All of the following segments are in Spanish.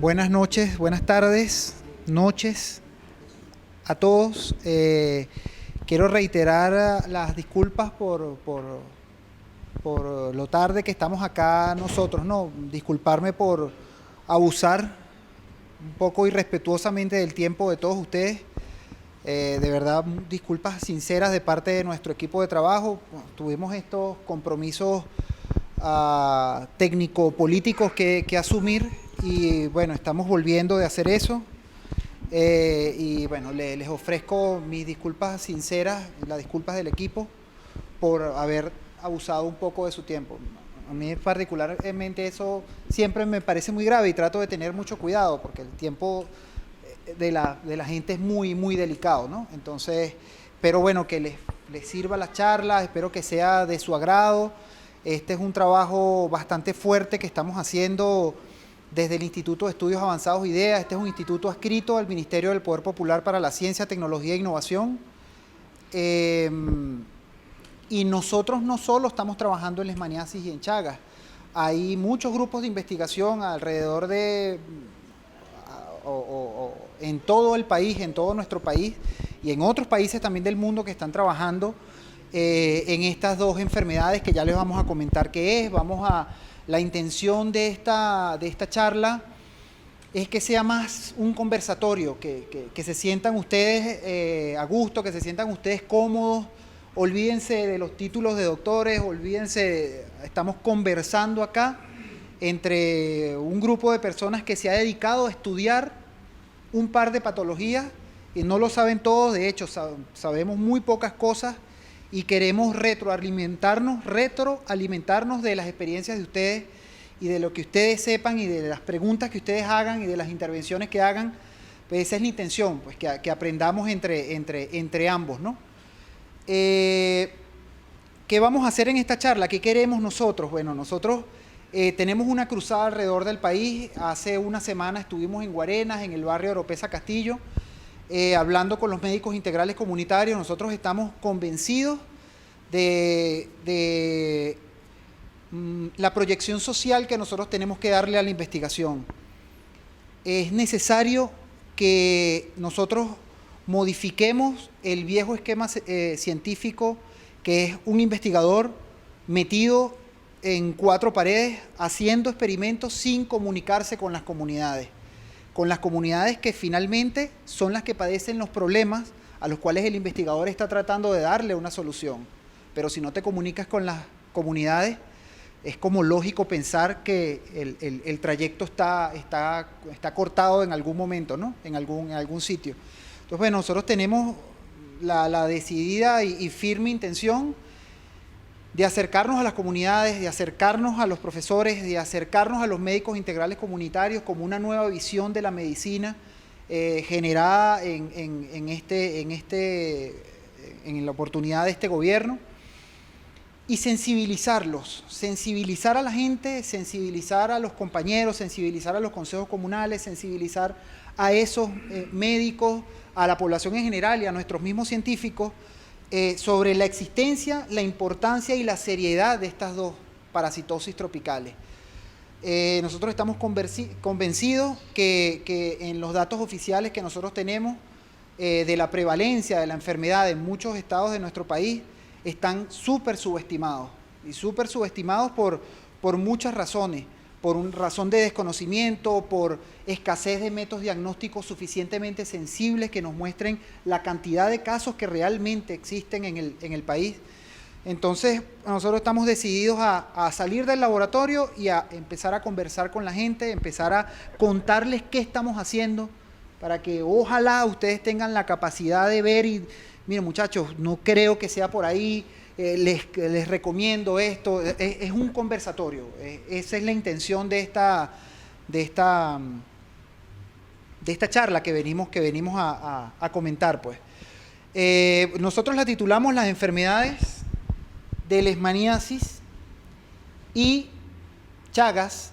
Buenas noches, buenas tardes, noches a todos. Quiero reiterar las disculpas por lo tarde que estamos acá nosotros, ¿no? Disculparme por abusar un poco irrespetuosamente del tiempo de todos ustedes. De verdad, disculpas sinceras de parte de nuestro equipo de trabajo. Tuvimos estos compromisos técnico-políticos que asumir y bueno, estamos volviendo de hacer eso. Y bueno, les ofrezco mis disculpas sinceras, las disculpas del equipo por haber abusado un poco de su tiempo. A mí particularmente eso siempre me parece muy grave y trato de tener mucho cuidado porque el tiempo de la gente es muy, muy delicado, ¿no? Entonces, espero bueno, que les sirva la charla, espero que sea de su agrado. Este es un trabajo bastante fuerte que estamos haciendo desde el Instituto de Estudios Avanzados IDEA. Este es un instituto adscrito al Ministerio del Poder Popular para la Ciencia, Tecnología e Innovación. Y nosotros no solo estamos trabajando en leishmaniasis y en Chagas, hay muchos grupos de investigación alrededor de, en todo el país, en todo nuestro país y en otros países también del mundo que están trabajando en estas dos enfermedades que ya les vamos a comentar qué es. La intención de esta charla es que sea más un conversatorio, que se sientan ustedes a gusto, que se sientan ustedes cómodos. Olvídense de los títulos de doctores, estamos conversando acá entre un grupo de personas que se ha dedicado a estudiar un par de patologías y no lo saben todos, de hecho sabemos muy pocas cosas y queremos retroalimentarnos de las experiencias de ustedes y de lo que ustedes sepan y de las preguntas que ustedes hagan y de las intervenciones que hagan. Pues esa es la intención, pues que aprendamos entre ambos, ¿no? ¿Qué vamos a hacer en esta charla? ¿Qué queremos nosotros? Bueno, nosotros tenemos una cruzada alrededor del país. Hace una semana estuvimos en Guarenas, en el barrio Oropesa Castillo, hablando con los médicos integrales comunitarios. Nosotros estamos convencidos de la proyección social que nosotros tenemos que darle a la investigación. Es necesario que nosotros modifiquemos el viejo esquema científico, que es un investigador metido en cuatro paredes, haciendo experimentos sin comunicarse con las comunidades que finalmente son las que padecen los problemas a los cuales el investigador está tratando de darle una solución. Pero si no te comunicas con las comunidades, es como lógico pensar que el trayecto está cortado en algún momento, ¿no? En algún sitio. Entonces, bueno, nosotros tenemos la decidida y firme intención de acercarnos a las comunidades, de acercarnos a los profesores, de acercarnos a los médicos integrales comunitarios como una nueva visión de la medicina generada en la oportunidad de este gobierno, y sensibilizar a la gente, sensibilizar a los compañeros, sensibilizar a los consejos comunales, sensibilizar a esos médicos, a la población en general y a nuestros mismos científicos sobre la existencia, la importancia y la seriedad de estas dos parasitosis tropicales. Nosotros estamos convencidos que en los datos oficiales que nosotros tenemos de la prevalencia de la enfermedad en muchos estados de nuestro país están súper subestimados, y súper subestimados por muchas razones, por una razón de desconocimiento, por escasez de métodos diagnósticos suficientemente sensibles que nos muestren la cantidad de casos que realmente existen en el país. Entonces, nosotros estamos decididos a salir del laboratorio y a empezar a conversar con la gente, empezar a contarles qué estamos haciendo, para que ojalá ustedes tengan la capacidad de ver y, miren muchachos, no creo que sea por ahí, les recomiendo esto, es un conversatorio, esa es la intención de esta charla que venimos a comentar, pues. Nosotros la titulamos Las enfermedades de leishmaniasis y Chagas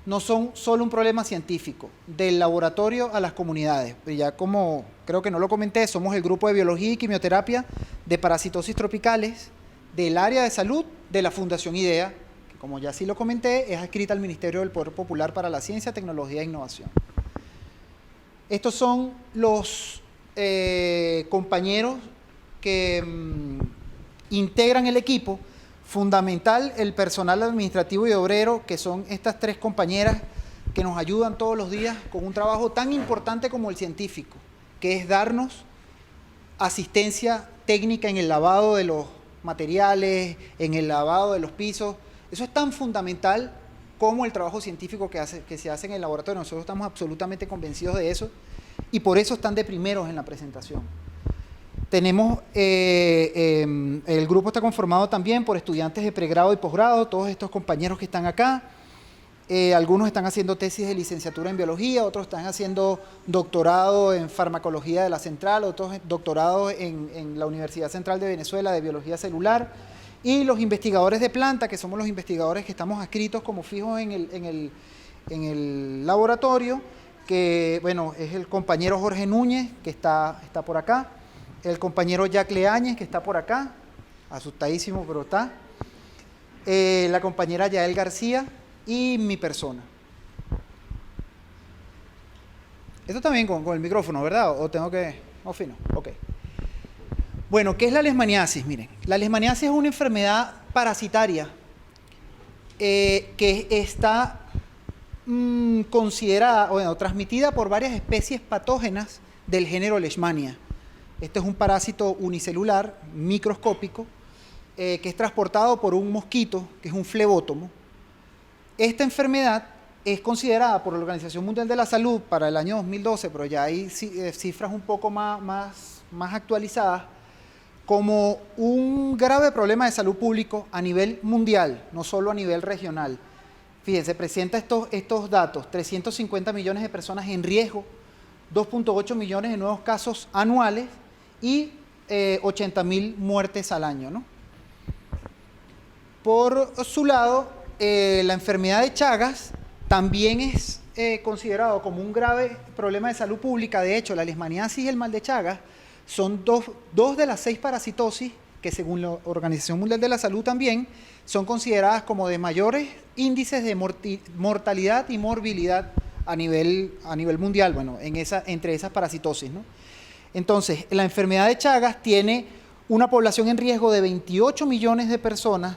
no son solo un problema científico, del laboratorio a las comunidades. Ya como creo que no lo comenté, somos el grupo de biología y quimioterapia de parasitosis tropicales del área de salud de la Fundación IDEA, que como ya sí lo comenté, es adscrita al Ministerio del Poder Popular para la Ciencia, Tecnología e Innovación. Estos son los compañeros que integran el equipo. Fundamental el personal administrativo y obrero, que son estas tres compañeras que nos ayudan todos los días con un trabajo tan importante como el científico, que es darnos asistencia técnica en el lavado de los materiales, en el lavado de los pisos. Eso es tan fundamental como el trabajo científico que se hace en el laboratorio. Nosotros estamos absolutamente convencidos de eso y por eso están de primeros en la presentación. Tenemos, el grupo está conformado también por estudiantes de pregrado y posgrado, todos estos compañeros que están acá. Algunos están haciendo tesis de licenciatura en biología, otros están haciendo doctorado en farmacología de la central, otros doctorado en la Universidad Central de Venezuela de biología celular. Y los investigadores de planta, que somos los investigadores que estamos adscritos como fijos en el laboratorio, que bueno, es el compañero Jorge Núñez, que está por acá. El compañero Jack Leáñez, que está por acá, asustadísimo, pero está. La compañera Yael García y mi persona. Esto también con el micrófono, ¿verdad? ¿O tengo que...? No, fino, ok. Bueno, ¿qué es la leishmaniasis? Miren, la leishmaniasis es una enfermedad parasitaria que está considerada, bueno, transmitida por varias especies patógenas del género Leishmania. Este es un parásito unicelular, microscópico, que es transportado por un mosquito, que es un flebótomo. Esta enfermedad es considerada por la Organización Mundial de la Salud para el año 2012, pero ya hay cifras un poco más actualizadas, como un grave problema de salud público a nivel mundial, no solo a nivel regional. Fíjense, presenta estos datos: 350 millones de personas en riesgo, 2.8 millones de nuevos casos anuales, y 80.000 muertes al año, ¿no? Por su lado, la enfermedad de Chagas también es considerado como un grave problema de salud pública. De hecho, la leishmaniasis y el mal de Chagas son dos de las 6 parasitosis que, según la Organización Mundial de la Salud también, son consideradas como de mayores índices de mortalidad y morbilidad a nivel mundial, bueno, entre esas parasitosis, ¿no? Entonces, la enfermedad de Chagas tiene una población en riesgo de 28 millones de personas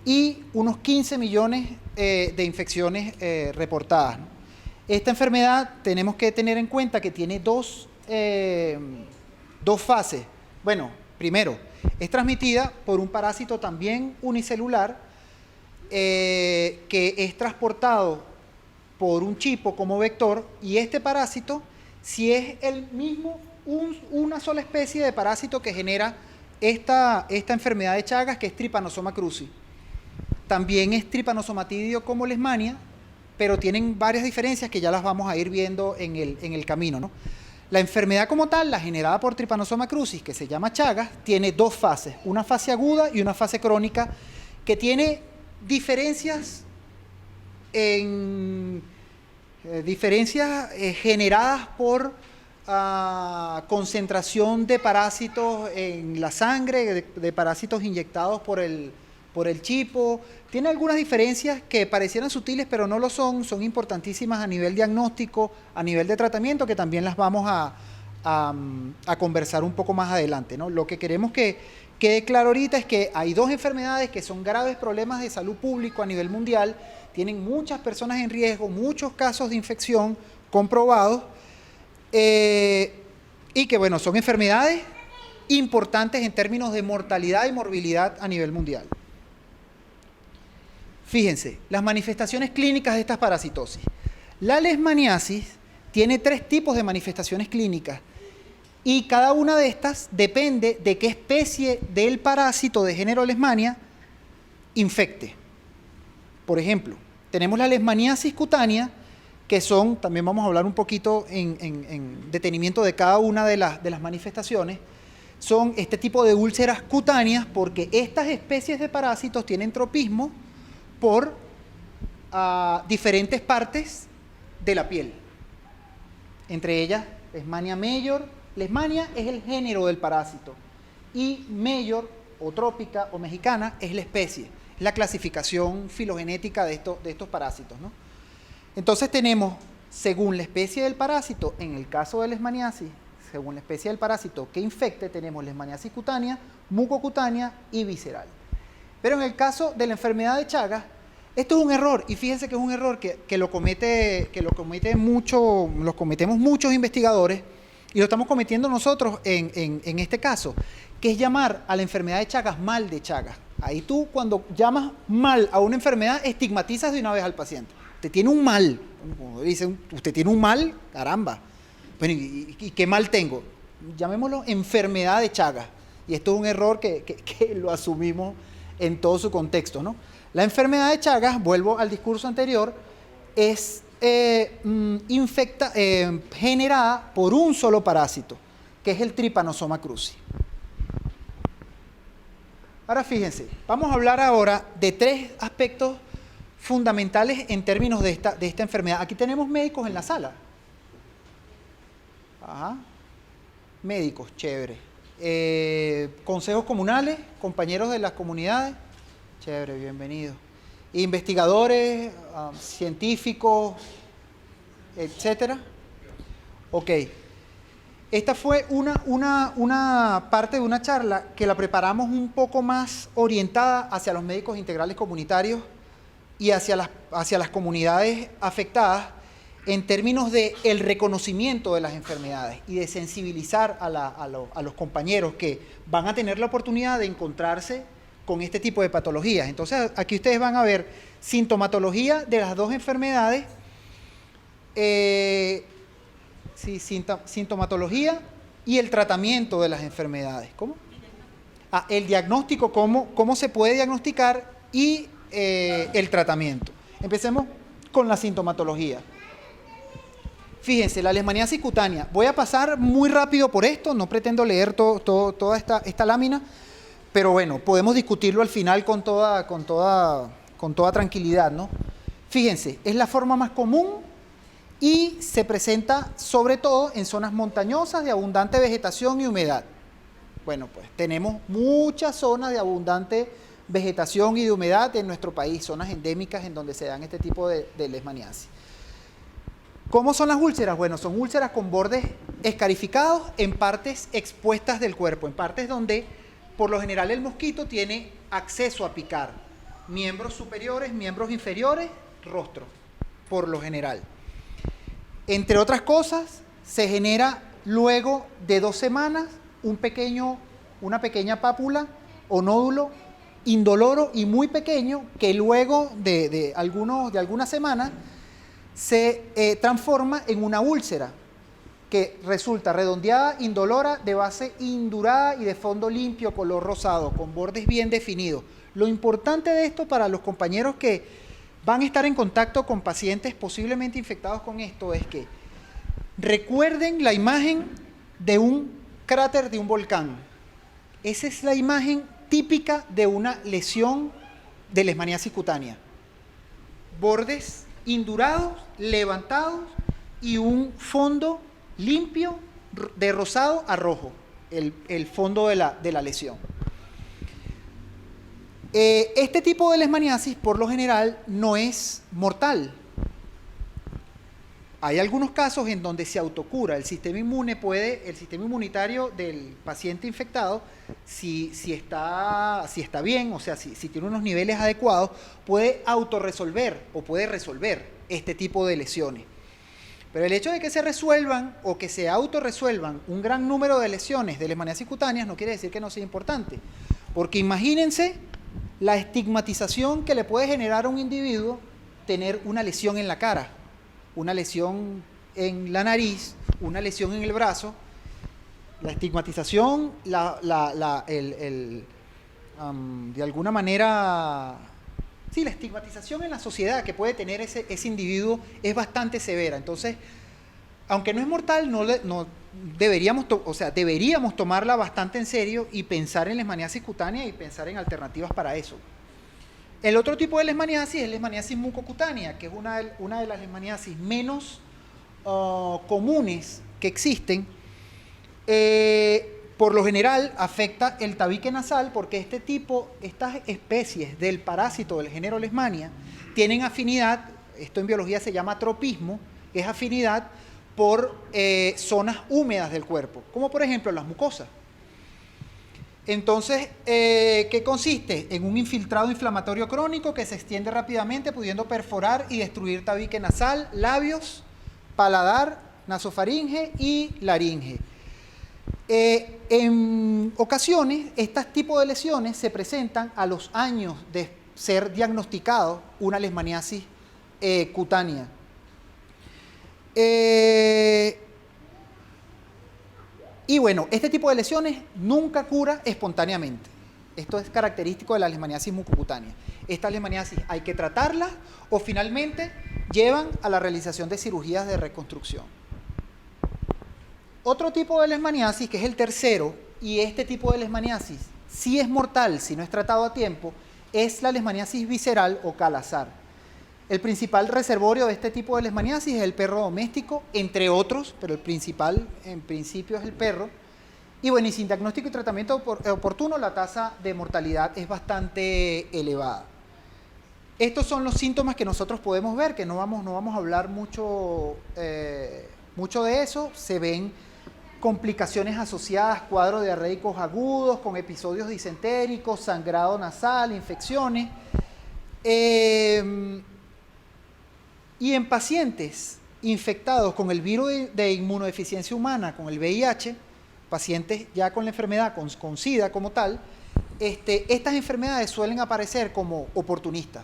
y unos 15 millones de infecciones reportadas, ¿no? Esta enfermedad tenemos que tener en cuenta que tiene dos fases. Bueno, primero, es transmitida por un parásito también unicelular que es transportado por un chipo como vector, y este parásito, si es el mismo, una sola especie de parásito que genera esta enfermedad de Chagas, que es Trypanosoma cruzi. También es tripanosomatidio como Leishmania, pero tienen varias diferencias que ya las vamos a ir viendo en el camino, ¿no? La enfermedad como tal, la generada por Trypanosoma cruzi, que se llama Chagas, tiene dos fases, una fase aguda y una fase crónica, que tiene diferencias generadas por concentración de parásitos en la sangre, de parásitos inyectados por el chipo. Tiene algunas diferencias que parecieran sutiles, pero no lo son importantísimas a nivel diagnóstico, a nivel de tratamiento, que también las vamos a conversar un poco más adelante, ¿no? Lo que queremos que quede claro ahorita es que hay dos enfermedades que son graves problemas de salud público a nivel mundial, tienen muchas personas en riesgo, muchos casos de infección comprobados, y que, bueno, son enfermedades importantes en términos de mortalidad y morbilidad a nivel mundial. Fíjense, las manifestaciones clínicas de esta parasitosis. La leishmaniasis tiene 3 tipos de manifestaciones clínicas y cada una de estas depende de qué especie del parásito de género Leishmania infecte. Por ejemplo, tenemos la leishmaniasis cutánea, que son, también vamos a hablar un poquito en detenimiento de cada una de las manifestaciones, son este tipo de úlceras cutáneas porque estas especies de parásitos tienen tropismo por diferentes partes de la piel. Entre ellas, Leishmania major. Leishmania es el género del parásito y major o trópica o mexicana es la especie, es la clasificación filogenética de estos parásitos, ¿no? Entonces tenemos, según la especie del parásito, en el caso de leishmaniasis, según la especie del parásito que infecte, tenemos leishmaniasis cutánea, mucocutánea y visceral. Pero en el caso de la enfermedad de Chagas, esto es un error, y fíjense que es un error que lo cometemos muchos investigadores, y lo estamos cometiendo nosotros en este caso, que es llamar a la enfermedad de Chagas mal de Chagas. Ahí tú, cuando llamas mal a una enfermedad, estigmatizas de una vez al paciente. Usted tiene un mal. Como dicen, usted tiene un mal, caramba. Bueno, ¿y qué mal tengo? Llamémoslo enfermedad de Chagas. Y esto es un error que lo asumimos en todo su contexto, ¿no? La enfermedad de Chagas, vuelvo al discurso anterior, es generada por un solo parásito, que es el Trypanosoma cruzi. Ahora fíjense, vamos a hablar ahora de 3 aspectos fundamentales en términos de esta enfermedad. Aquí tenemos médicos en la sala. Ajá. Médicos, chévere. Consejos comunales, compañeros de las comunidades, chévere, bienvenidos. Investigadores, científicos, etcétera. Ok. Esta fue una parte de una charla que la preparamos un poco más orientada hacia los médicos integrales comunitarios y hacia las comunidades afectadas en términos del reconocimiento de las enfermedades y de sensibilizar a los compañeros que van a tener la oportunidad de encontrarse con este tipo de patologías. Entonces, aquí ustedes van a ver sintomatología de las 2 enfermedades, sintomatología y el tratamiento de las enfermedades. ¿Cómo? El diagnóstico, cómo se puede diagnosticar y el tratamiento. Empecemos con la sintomatología. Fíjense, la leishmaniasis cutánea. Voy a pasar muy rápido por esto, no pretendo leer toda esta lámina, pero bueno, podemos discutirlo al final con toda tranquilidad, ¿no? Fíjense, es la forma más común y se presenta sobre todo en zonas montañosas de abundante vegetación y humedad. Bueno, pues tenemos muchas zonas de abundante vegetación y de humedad en nuestro país, zonas endémicas en donde se dan este tipo de leishmaniasis. ¿Cómo son las úlceras? Bueno, son úlceras con bordes escarificados en partes expuestas del cuerpo, en partes donde por lo general el mosquito tiene acceso a picar. Miembros superiores, miembros inferiores, rostro, por lo general. Entre otras cosas, se genera luego de 2 semanas una pequeña pápula o nódulo indoloro y muy pequeño que luego de algunas semanas se transforma en una úlcera que resulta redondeada, indolora, de base indurada y de fondo limpio, color rosado, con bordes bien definidos. Lo importante de esto para los compañeros que van a estar en contacto con pacientes posiblemente infectados con esto es que recuerden la imagen de un cráter de un volcán. Esa es la imagen típica de una lesión de leishmaniasis cutánea. Bordes indurados, levantados y un fondo limpio de rosado a rojo, el fondo de la lesión. Este tipo de leishmaniasis por lo general no es mortal. Hay algunos casos en donde se autocura. El sistema inmunitario del paciente infectado, si está bien, o sea, si tiene unos niveles adecuados, puede autorresolver o puede resolver este tipo de lesiones. Pero el hecho de que se resuelvan o que se autorresuelvan un gran número de lesiones de leishmaniasis cutáneas no quiere decir que no sea importante. Porque imagínense la estigmatización que le puede generar a un individuo tener una lesión en la cara, una lesión en la nariz, una lesión en el brazo. La estigmatización, de alguna manera, sí, la estigmatización en la sociedad que puede tener ese individuo es bastante severa. Entonces, aunque no es mortal, deberíamos tomarla bastante en serio y pensar en leishmaniasis cutánea y pensar en alternativas para eso. El otro tipo de leishmaniasis es leishmaniasis mucocutánea, que es una de las leishmaniasis menos comunes que existen. Por lo general afecta el tabique nasal porque estas especies del parásito del género Leishmania tienen afinidad, esto en biología se llama tropismo, es afinidad por zonas húmedas del cuerpo, como por ejemplo las mucosas. Entonces, ¿qué consiste? En un infiltrado inflamatorio crónico que se extiende rápidamente, pudiendo perforar y destruir tabique nasal, labios, paladar, nasofaringe y laringe. En ocasiones, estos tipos de lesiones se presentan a los años de ser diagnosticado una leishmaniasis cutánea. Y bueno, este tipo de lesiones nunca cura espontáneamente. Esto es característico de la leishmaniasis mucocutánea. Estas leishmaniasis hay que tratarlas o finalmente llevan a la realización de cirugías de reconstrucción. Otro tipo de leishmaniasis, que es el tercero, y este tipo de leishmaniasis sí es mortal si no es tratado a tiempo, es la leishmaniasis visceral o calazar. El principal reservorio de este tipo de leishmaniasis es el perro doméstico, entre otros, pero el principal en principio es el perro. Y bueno, y sin diagnóstico y tratamiento oportuno, la tasa de mortalidad es bastante elevada. Estos son los síntomas que nosotros podemos ver, que no vamos a hablar mucho de eso. Se ven complicaciones asociadas, cuadros diarreicos agudos, con episodios disentéricos, sangrado nasal, infecciones. Y en pacientes infectados con el virus de inmunodeficiencia humana, con el VIH, pacientes ya con la enfermedad, con SIDA como tal, estas enfermedades suelen aparecer como oportunistas.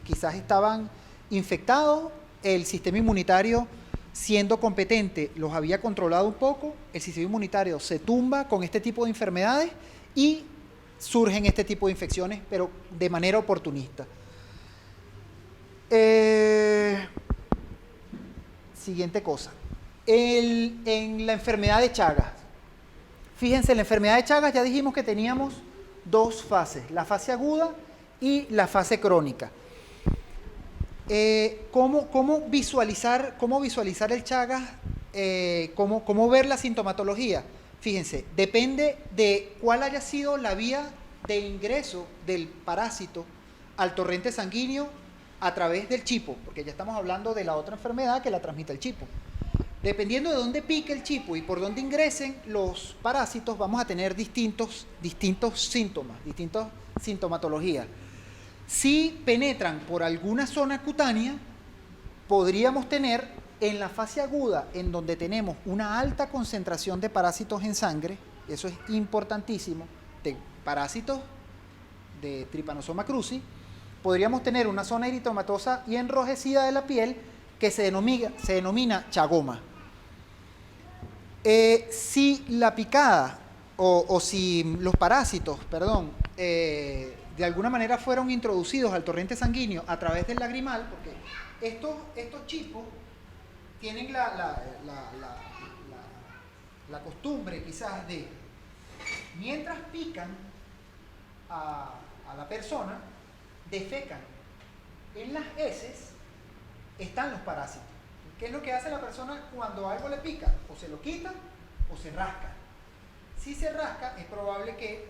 Quizás estaban infectados, el sistema inmunitario, siendo competente, los había controlado un poco, el sistema inmunitario se tumba con este tipo de enfermedades y surgen este tipo de infecciones, pero de manera oportunista. Siguiente cosa. En la enfermedad de Chagas. Fíjense, en la enfermedad de Chagas ya dijimos que teníamos dos fases, la fase aguda y la fase crónica. ¿Cómo visualizar el Chagas? ¿Cómo ver la sintomatología? Fíjense, depende de cuál haya sido la vía de ingreso del parásito al torrente sanguíneo a través del chipo, porque ya estamos hablando de la otra enfermedad que la transmite el chipo. Dependiendo de dónde pique el chipo y por dónde ingresen los parásitos, vamos a tener distintos síntomas, distintas sintomatologías. Si penetran por alguna zona cutánea, podríamos tener en la fase aguda, en donde tenemos una alta concentración de parásitos en sangre, eso es importantísimo, de parásitos de Trypanosoma cruzi, podríamos tener una zona eritematosa y enrojecida de la piel que se denomina chagoma. Si la picada o si los parásitos, de alguna manera fueron introducidos al torrente sanguíneo a través del lagrimal, porque estos chipos tienen la costumbre quizás de, mientras pican a la persona, defecan. En las heces están los parásitos. ¿Qué es lo que hace la persona cuando algo le pica? O se lo quita o se rasca. Si se rasca, es probable que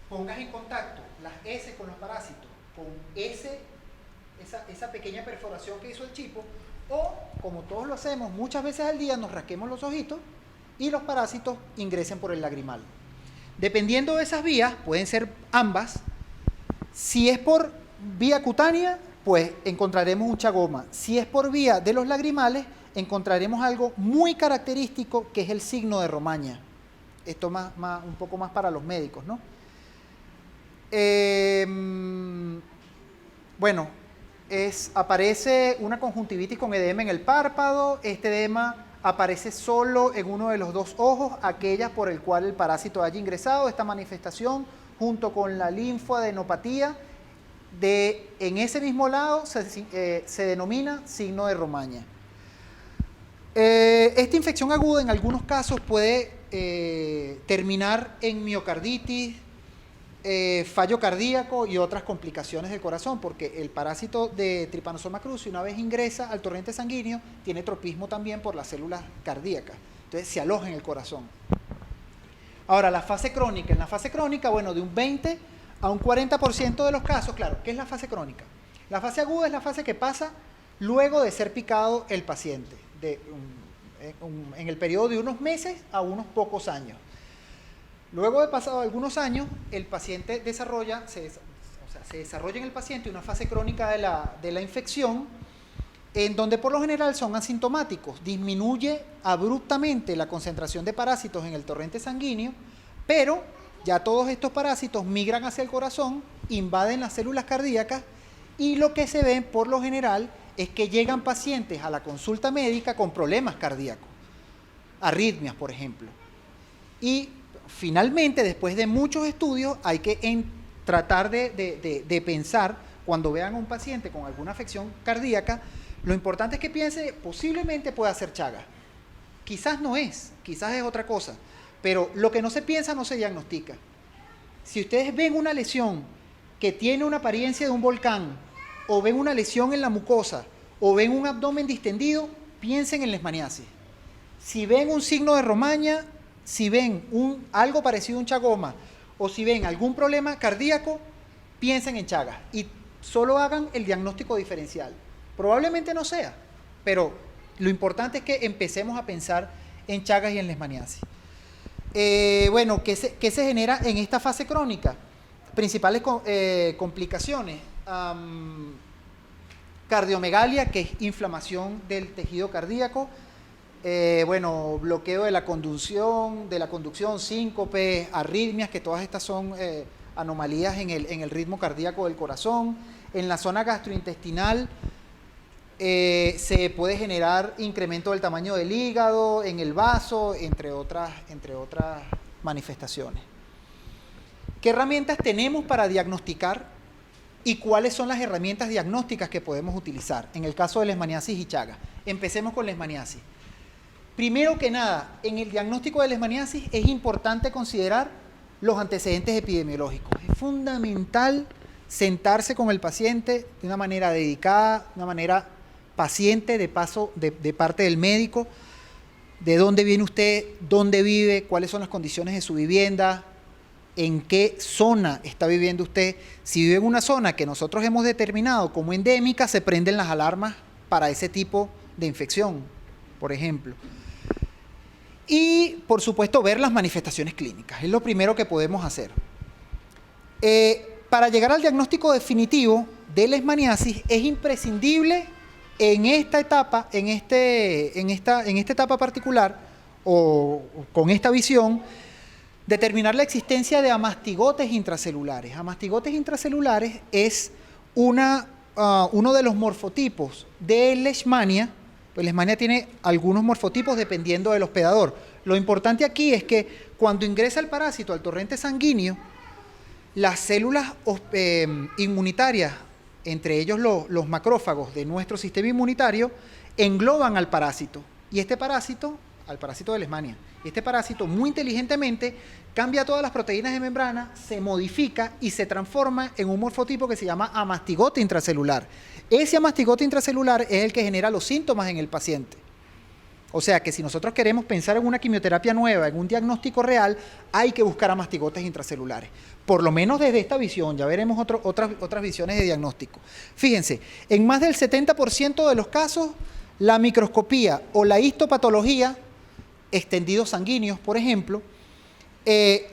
pongas en contacto las heces con los parásitos, con esa pequeña perforación que hizo el chipo, o, como todos lo hacemos, muchas veces al día nos rasquemos los ojitos y los parásitos ingresen por el lagrimal. Dependiendo de esas vías, pueden ser ambas. Si es por vía cutánea, pues encontraremos un chagoma. Si es por vía de los lagrimales, encontraremos algo muy característico que es el signo de Romaña. Esto un poco más para los médicos, ¿no? Bueno, aparece una conjuntivitis con edema en el párpado. Este edema aparece solo en uno de los dos ojos, aquella por el cual el parásito haya ingresado. Esta manifestación, junto con la linfoadenopatía, en ese mismo lado se denomina signo de Romaña. Esta infección aguda en algunos casos puede terminar en miocarditis, fallo cardíaco y otras complicaciones del corazón, porque el parásito de Trypanosoma cruzi, una vez ingresa al torrente sanguíneo, tiene tropismo también por las células cardíacas, entonces se aloja en el corazón. Ahora, la fase crónica. En la fase crónica, bueno, de un 20 a un 40% de los casos, claro, ¿qué es la fase crónica? La fase aguda es la fase que pasa luego de ser picado el paciente, en el periodo de unos meses a unos pocos años. Luego de pasado algunos años, el paciente se desarrolla en el paciente una fase crónica de la infección, en donde por lo general son asintomáticos. Disminuye abruptamente la concentración de parásitos en el torrente sanguíneo, pero ya todos estos parásitos migran hacia el corazón, invaden las células cardíacas, y lo que se ve por lo general es que llegan pacientes a la consulta médica con problemas cardíacos, arritmias, por ejemplo. Y finalmente, después de muchos estudios, hay que tratar de pensar, cuando vean a un paciente con alguna afección cardíaca, lo importante es que piense, posiblemente pueda ser Chagas. Quizás no es, quizás es otra cosa, pero lo que no se piensa no se diagnostica. Si ustedes ven una lesión que tiene una apariencia de un volcán, o ven una lesión en la mucosa, o ven un abdomen distendido, piensen en leishmaniasis. Si ven un signo de Romaña, si ven algo parecido a un chagoma, o si ven algún problema cardíaco, piensen en Chagas y solo hagan el diagnóstico diferencial. Probablemente no sea, pero lo importante es que empecemos a pensar en Chagas y en leishmaniasis. Bueno, ¿qué se genera en esta fase crónica? Principales complicaciones. Cardiomegalia, que es inflamación del tejido cardíaco. Bueno, bloqueo de la conducción, síncope, arritmias, que todas estas son anomalías en el ritmo cardíaco del corazón. En la zona gastrointestinal se puede generar incremento del tamaño del hígado, en el vaso, entre otras manifestaciones. ¿Qué herramientas tenemos para diagnosticar y cuáles son las herramientas diagnósticas que podemos utilizar en el caso de leishmaniasis y Chagas? Empecemos con leishmaniasis. Primero que nada, en el diagnóstico de leishmaniasis es importante considerar los antecedentes epidemiológicos. Es fundamental sentarse con el paciente de una manera dedicada, de una manera paciente, de parte del médico, de dónde viene usted, dónde vive, cuáles son las condiciones de su vivienda, en qué zona está viviendo usted. Si vive en una zona que nosotros hemos determinado como endémica, se prenden las alarmas para ese tipo de infección, por ejemplo. Y, por supuesto, ver las manifestaciones clínicas. Es lo primero que podemos hacer. Para llegar al diagnóstico definitivo de leishmaniasis, es imprescindible en esta etapa, en esta etapa particular, o con esta visión, determinar la existencia de amastigotes intracelulares. Amastigotes intracelulares es uno de los morfotipos de Leishmania. Pues Leishmania tiene algunos morfotipos dependiendo del hospedador. Lo importante aquí es que cuando ingresa el parásito al torrente sanguíneo, las células inmunitarias, entre ellos los macrófagos de nuestro sistema inmunitario, engloban al parásito. Y este parásito, al parásito de Leishmania, este parásito muy inteligentemente cambia todas las proteínas de membrana, se modifica y se transforma en un morfotipo que se llama amastigote intracelular. Ese amastigote intracelular es el que genera los síntomas en el paciente. O sea que si nosotros queremos pensar en una quimioterapia nueva, en un diagnóstico real, hay que buscar amastigotes intracelulares. Por lo menos desde esta visión, ya veremos otras visiones de diagnóstico. Fíjense, en más del 70% de los casos, la microscopía o la histopatología, extendidos sanguíneos, por ejemplo,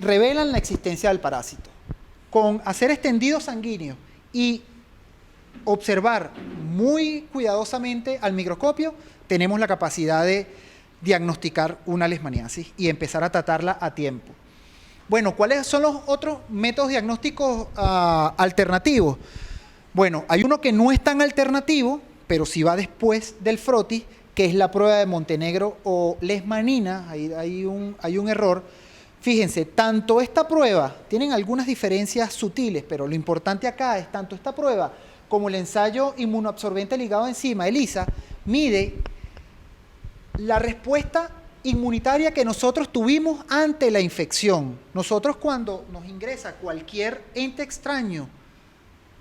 revelan la existencia del parásito. Con hacer extendidos sanguíneos y observar muy cuidadosamente al microscopio, tenemos la capacidad de diagnosticar una leishmaniasis y empezar a tratarla a tiempo. Bueno, ¿cuáles son los otros métodos diagnósticos alternativos? Bueno, hay uno que no es tan alternativo, pero sí va después del frotis, que es la prueba de Montenegro o leishmanina. Hay un error. Fíjense, tanto esta prueba, tienen algunas diferencias sutiles, pero lo importante acá es tanto esta prueba como el ensayo inmunoabsorbente ligado a enzima, ELISA, mide la respuesta inmunitaria que nosotros tuvimos ante la infección. Nosotros, cuando nos ingresa cualquier ente extraño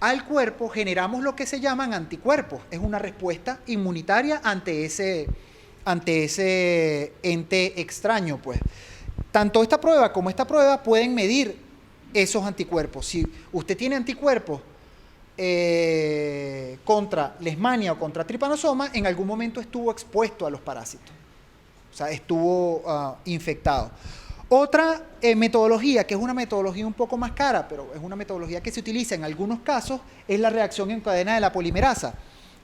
al cuerpo, generamos lo que se llaman anticuerpos. Es una respuesta inmunitaria ante ese ente extraño, pues. Tanto esta prueba como esta prueba pueden medir esos anticuerpos. Si usted tiene anticuerpos contra leishmania o contra trypanosoma, en algún momento estuvo expuesto a los parásitos. O sea, estuvo infectado. Otra metodología, que es una metodología un poco más cara, pero es una metodología que se utiliza en algunos casos, es la reacción en cadena de la polimerasa.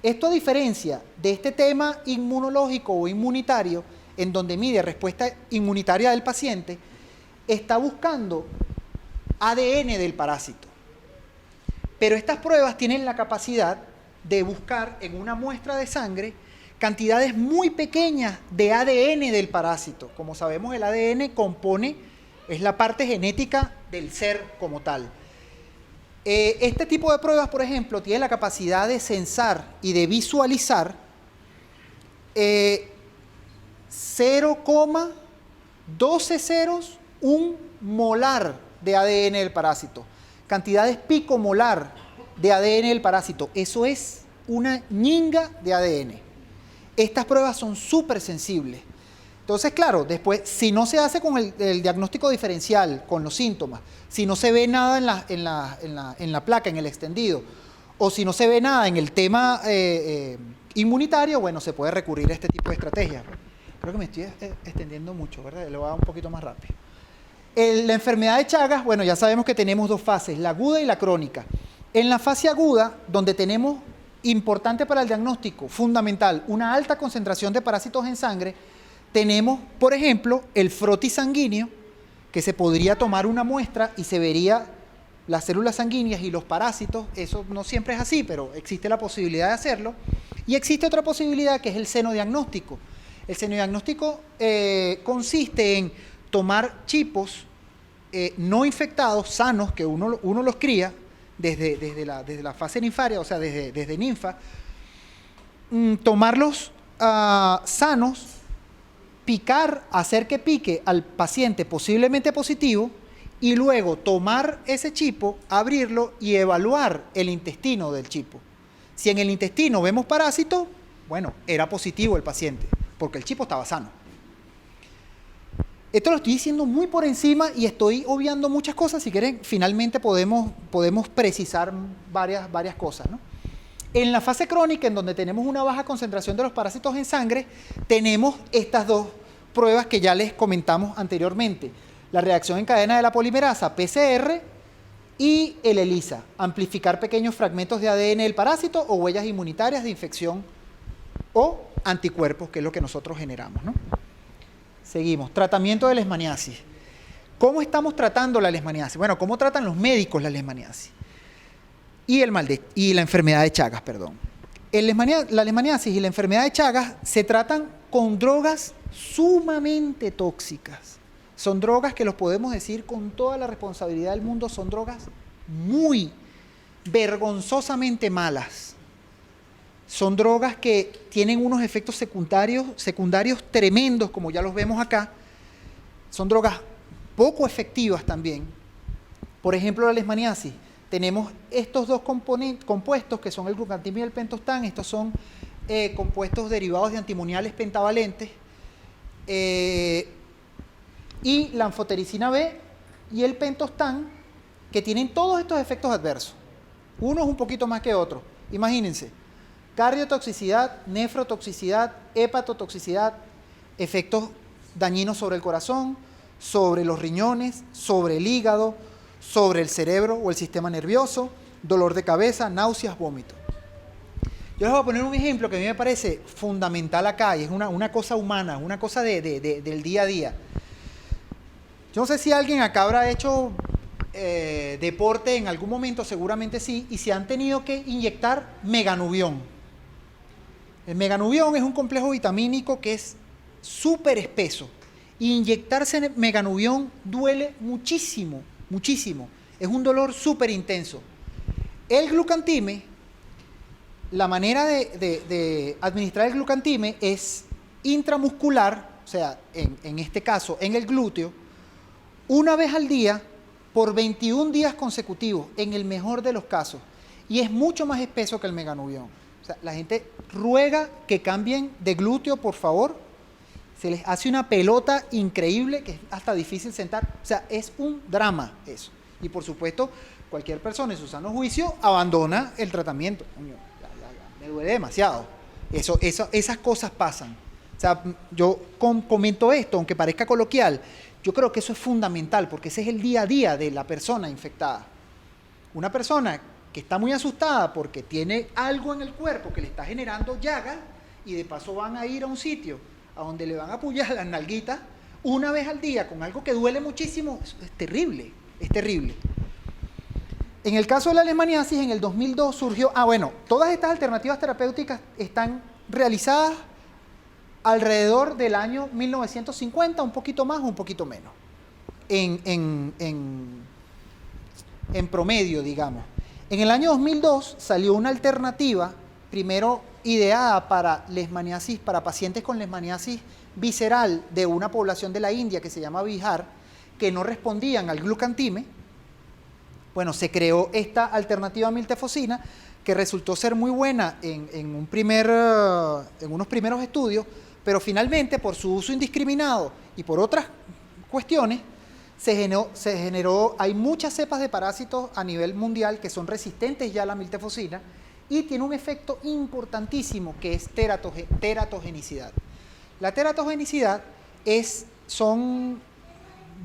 Esto, a diferencia de este tema inmunológico o inmunitario, en donde mide respuesta inmunitaria del paciente, está buscando ADN del parásito. Pero estas pruebas tienen la capacidad de buscar en una muestra de sangre cantidades muy pequeñas de ADN del parásito. Como sabemos, el ADN es la parte genética del ser como tal. Este tipo de pruebas, por ejemplo, tiene la capacidad de censar y de visualizar 0,12 ceros, un molar de ADN del parásito. Cantidades picomolar de ADN del parásito. Eso es una ñinga de ADN. Estas pruebas son súper sensibles. Entonces, claro, después, si no se hace con el diagnóstico diferencial, con los síntomas, si no se ve nada en la placa, en el extendido, o si no se ve nada en el tema inmunitario, bueno, se puede recurrir a este tipo de estrategias. Creo que me estoy extendiendo mucho, ¿verdad? Lo voy a dar un poquito más rápido. La enfermedad de Chagas, bueno, ya sabemos que tenemos dos fases, la aguda y la crónica. En la fase aguda, donde tenemos, importante para el diagnóstico, fundamental, una alta concentración de parásitos en sangre, tenemos, por ejemplo, el frotis sanguíneo, que se podría tomar una muestra y se vería las células sanguíneas y los parásitos. Eso no siempre es así, pero existe la posibilidad de hacerlo. Y existe otra posibilidad, que es el senodiagnóstico. El senodiagnóstico consiste en tomar chipos no infectados, sanos, que uno los cría desde la fase ninfaria, o sea, desde ninfa, tomarlos sanos, hacer que pique al paciente posiblemente positivo, y luego tomar ese chipo, abrirlo y evaluar el intestino del chipo. Si en el intestino vemos parásitos, bueno, era positivo el paciente, porque el chipo estaba sano. Esto lo estoy diciendo muy por encima y estoy obviando muchas cosas. Si quieren, finalmente podemos precisar varias cosas, ¿no? En la fase crónica, en donde tenemos una baja concentración de los parásitos en sangre, tenemos estas dos pruebas que ya les comentamos anteriormente. La reacción en cadena de la polimerasa, PCR, y el ELISA, amplificar pequeños fragmentos de ADN del parásito o huellas inmunitarias de infección o anticuerpos, que es lo que nosotros generamos, ¿no? Seguimos. Tratamiento de leishmaniasis. ¿Cómo estamos tratando la leishmaniasis? Bueno, ¿cómo tratan los médicos la leishmaniasis? Y la enfermedad de Chagas, perdón. La leishmaniasis y la enfermedad de Chagas se tratan con drogas sumamente tóxicas. Son drogas que los podemos decir con toda la responsabilidad del mundo, son drogas muy vergonzosamente malas. Son drogas que tienen unos efectos secundarios tremendos, como ya los vemos acá. Son drogas poco efectivas también. Por ejemplo, la leishmaniasis. Tenemos estos dos compuestos, que son el glucantim y el pentostan. Estos son compuestos derivados de antimoniales pentavalentes. Y la anfotericina B y el pentostan, que tienen todos estos efectos adversos. Uno es un poquito más que otro. Imagínense. Cardiotoxicidad, nefrotoxicidad, hepatotoxicidad, efectos dañinos sobre el corazón, sobre los riñones, sobre el hígado, sobre el cerebro o el sistema nervioso, dolor de cabeza, náuseas, vómito. Yo les voy a poner un ejemplo que a mí me parece fundamental acá, y es una cosa humana, una cosa del día a día. Yo no sé si alguien acá habrá hecho deporte en algún momento, seguramente sí, y se han tenido que inyectar meganubión. El meganubión es un complejo vitamínico que es súper espeso. Inyectarse meganubión duele muchísimo, muchísimo. Es un dolor súper intenso. El glucantime, la manera de administrar el glucantime es intramuscular, o sea, en este caso en el glúteo, una vez al día por 21 días consecutivos, en el mejor de los casos. Y es mucho más espeso que el meganubión. O sea, la gente ruega que cambien de glúteo, por favor. Se les hace una pelota increíble que es hasta difícil sentar. O sea, es un drama eso. Y por supuesto, cualquier persona en su sano juicio abandona el tratamiento. Coño, me duele demasiado. Esas cosas pasan. O sea, yo comento esto, aunque parezca coloquial, yo creo que eso es fundamental, porque ese es el día a día de la persona infectada. Una persona que está muy asustada porque tiene algo en el cuerpo que le está generando llagas y de paso van a ir a un sitio a donde le van a apoyar las nalguitas una vez al día con algo que duele muchísimo, es terrible, es terrible. En el caso de la leishmaniasis, en el 2002 surgió, todas estas alternativas terapéuticas están realizadas alrededor del año 1950, un poquito más o un poquito menos, en promedio, digamos. En el año 2002 salió una alternativa, primero ideada para leishmaniasis, para pacientes con leishmaniasis visceral de una población de la India que se llama Bihar, que no respondían al glucantime. Bueno, se creó esta alternativa miltefosina que resultó ser muy buena en unos primeros estudios, pero finalmente por su uso indiscriminado y por otras cuestiones hay muchas cepas de parásitos a nivel mundial que son resistentes ya a la miltefosina y tiene un efecto importantísimo que es teratogenicidad. La teratogenicidad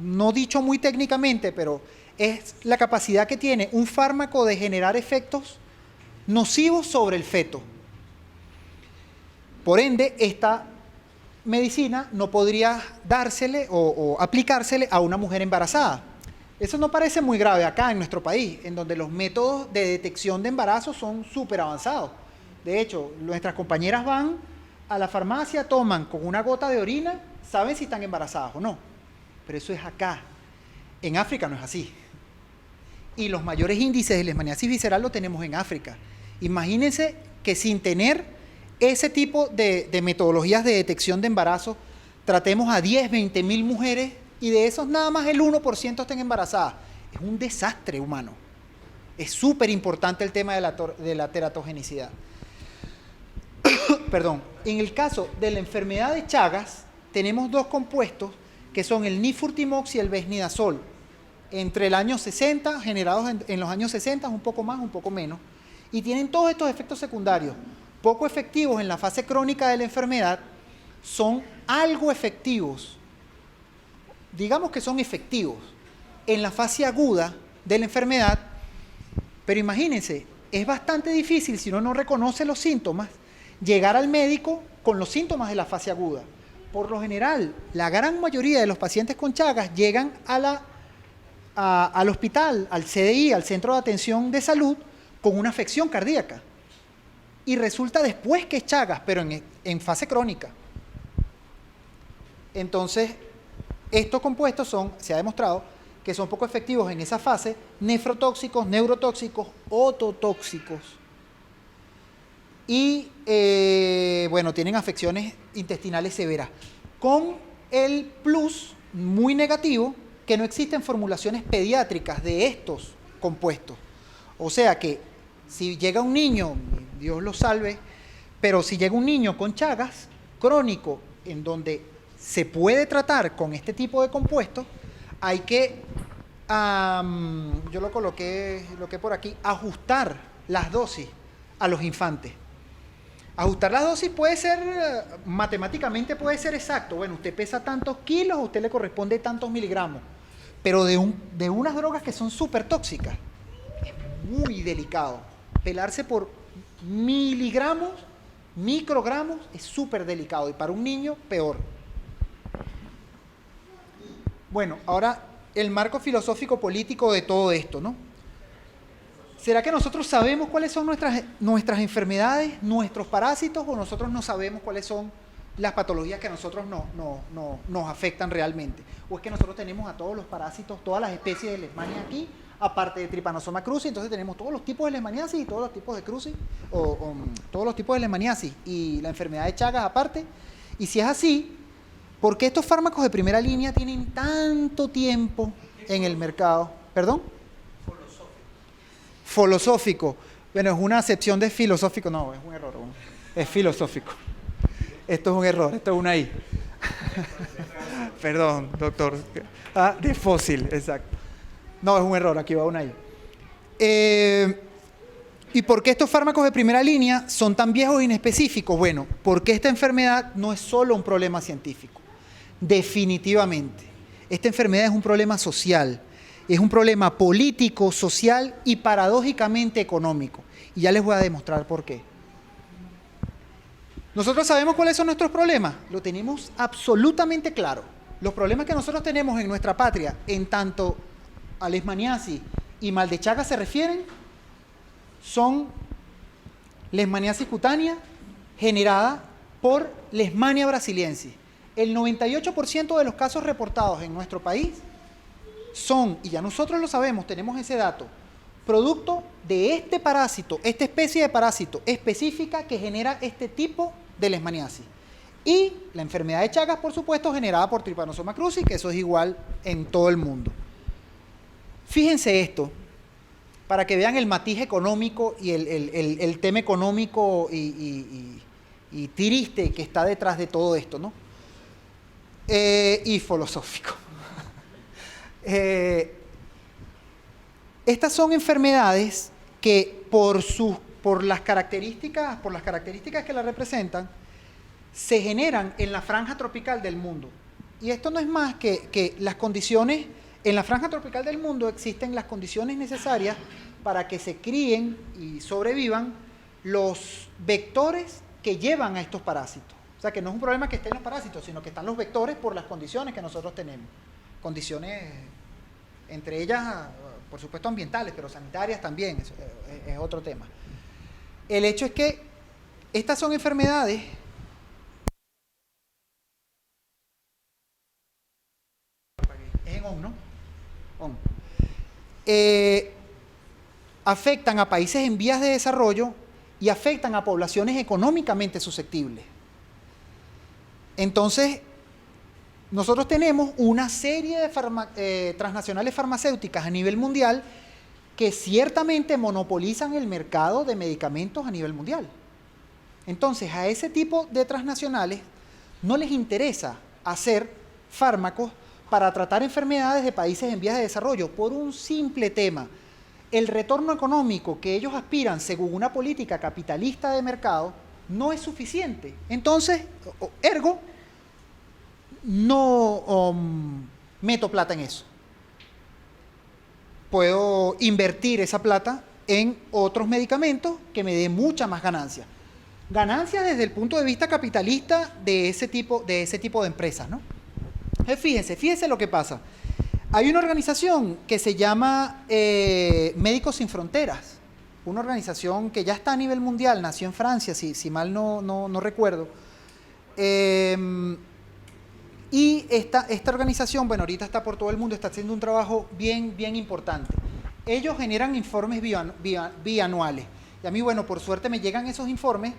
no dicho muy técnicamente, pero es la capacidad que tiene un fármaco de generar efectos nocivos sobre el feto. Por ende, esta medicina no podría dársele o aplicársele a una mujer embarazada. Eso no parece muy grave acá en nuestro país, en donde los métodos de detección de embarazo son súper avanzados. De hecho, nuestras compañeras van a la farmacia, toman con una gota de orina, saben si están embarazadas o no. Pero eso es acá. En África no es así. Y los mayores índices de leishmaniasis visceral lo tenemos en África. Imagínense que sin tener ese tipo de metodologías de detección de embarazo, tratemos a 10, 20 mil mujeres y de esos nada más el 1% estén embarazadas. Es un desastre humano. Es súper importante el tema de la teratogenicidad. Perdón. En el caso de la enfermedad de Chagas, tenemos dos compuestos que son el nifurtimox y el besnidazol. Entre el año 60, generados en los años 60, un poco más, un poco menos, y tienen todos estos efectos secundarios, poco efectivos en la fase crónica de la enfermedad, son algo efectivos, digamos que son efectivos en la fase aguda de la enfermedad, pero imagínense, es bastante difícil si uno no reconoce los síntomas, llegar al médico con los síntomas de la fase aguda. Por lo general, la gran mayoría de los pacientes con Chagas llegan al hospital, al CDI, al Centro de Atención de Salud, con una afección cardíaca. Y resulta después que es Chagas, pero en fase crónica. Entonces, estos compuestos se ha demostrado que son poco efectivos en esa fase, nefrotóxicos, neurotóxicos, ototóxicos. Y, tienen afecciones intestinales severas. Con el plus muy negativo, que no existen formulaciones pediátricas de estos compuestos. O sea que si llega un niño, Dios lo salve, pero si llega un niño con Chagas crónico, en donde se puede tratar con este tipo de compuestos, hay que, yo lo coloqué por aquí, ajustar las dosis a los infantes. Ajustar las dosis puede ser, matemáticamente puede ser exacto. Bueno, usted pesa tantos kilos, a usted le corresponde tantos miligramos. Pero de unas drogas que son súper tóxicas, es muy delicado. Pelarse por miligramos, microgramos, es súper delicado y para un niño peor. Bueno, ahora el marco filosófico político de todo esto, ¿no? ¿Será que nosotros sabemos cuáles son nuestras enfermedades, nuestros parásitos, o nosotros no sabemos cuáles son las patologías que a nosotros nos afectan realmente? ¿O es que nosotros tenemos a todos los parásitos, todas las especies de Leishmania aquí, aparte de Trypanosoma cruzi, entonces tenemos todos los tipos de leishmaniasis y todos los tipos de cruzi, todos los tipos de leishmaniasis y la enfermedad de Chagas aparte? Y si es así, ¿por qué estos fármacos de primera línea tienen tanto tiempo en el mercado? ¿Perdón? Filosófico. Bueno, es una acepción de filosófico. No, es un error. Es filosófico. Esto es un error, esto es una I. Perdón, doctor. Ah, de fósil, exacto. No, es un error, aquí va una I. ¿Y por qué estos fármacos de primera línea son tan viejos e inespecíficos? Bueno, porque esta enfermedad no es solo un problema científico. Definitivamente. Esta enfermedad es un problema social. Es un problema político, social y paradójicamente económico. Y ya les voy a demostrar por qué. ¿Nosotros sabemos cuáles son nuestros problemas? Lo tenemos absolutamente claro. Los problemas que nosotros tenemos en nuestra patria, en tanto a leishmaniasis y mal de Chagas se refieren, son leishmaniasis cutánea generada por Leishmania brasiliensis. El 98% de los casos reportados en nuestro país son, y ya nosotros lo sabemos, tenemos ese dato, producto de este parásito, esta especie de parásito específica que genera este tipo de leishmaniasis. Y la enfermedad de Chagas, por supuesto, generada por Trypanosoma cruzi, que eso es igual en todo el mundo. Fíjense esto, para que vean el matiz económico y el tema económico y triste que está detrás de todo esto, ¿no? Y filosófico. Estas son enfermedades que por las características que las representan, se generan en la franja tropical del mundo. Y esto no es más que las condiciones, en la franja tropical del mundo existen las condiciones necesarias para que se críen y sobrevivan los vectores que llevan a estos parásitos. O sea, que no es un problema que estén los parásitos, sino que están los vectores por las condiciones que nosotros tenemos. Condiciones, entre ellas, por supuesto, ambientales, pero sanitarias también, es otro tema. El hecho es que estas son enfermedades es en ON, ¿no? ON. Afectan a países en vías de desarrollo y afectan a poblaciones económicamente susceptibles. Entonces, nosotros tenemos una serie de transnacionales farmacéuticas a nivel mundial que ciertamente monopolizan el mercado de medicamentos a nivel mundial. Entonces, a ese tipo de transnacionales no les interesa hacer fármacos para tratar enfermedades de países en vías de desarrollo por un simple tema. El retorno económico que ellos aspiran según una política capitalista de mercado no es suficiente. Entonces, ergo, no meto plata en eso. Puedo invertir esa plata en otros medicamentos que me den mucha más ganancia. Ganancias desde el punto de vista capitalista de ese tipo de empresas, ¿no? Fíjense lo que pasa. Hay una organización que se llama Médicos Sin Fronteras, una organización que ya está a nivel mundial, nació en Francia, si mal no recuerdo. Y esta organización, bueno, ahorita está por todo el mundo, está haciendo un trabajo bien importante. Ellos generan informes bianuales. Y a mí, bueno, por suerte me llegan esos informes.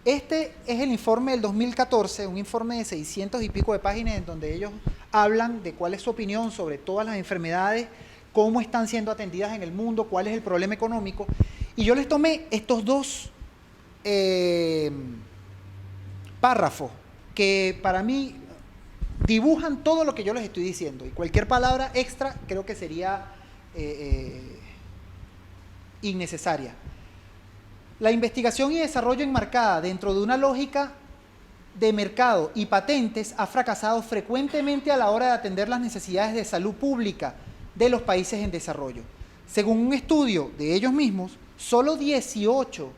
Este es el informe del 2014, un informe de 600 y pico de páginas en donde ellos hablan de cuál es su opinión sobre todas las enfermedades, cómo están siendo atendidas en el mundo, cuál es el problema económico. Y yo les tomé estos dos párrafos que para mí dibujan todo lo que yo les estoy diciendo. Y cualquier palabra extra creo que sería innecesaria. La investigación y desarrollo enmarcada dentro de una lógica de mercado y patentes ha fracasado frecuentemente a la hora de atender las necesidades de salud pública de los países en desarrollo. Según un estudio de ellos mismos, solo 18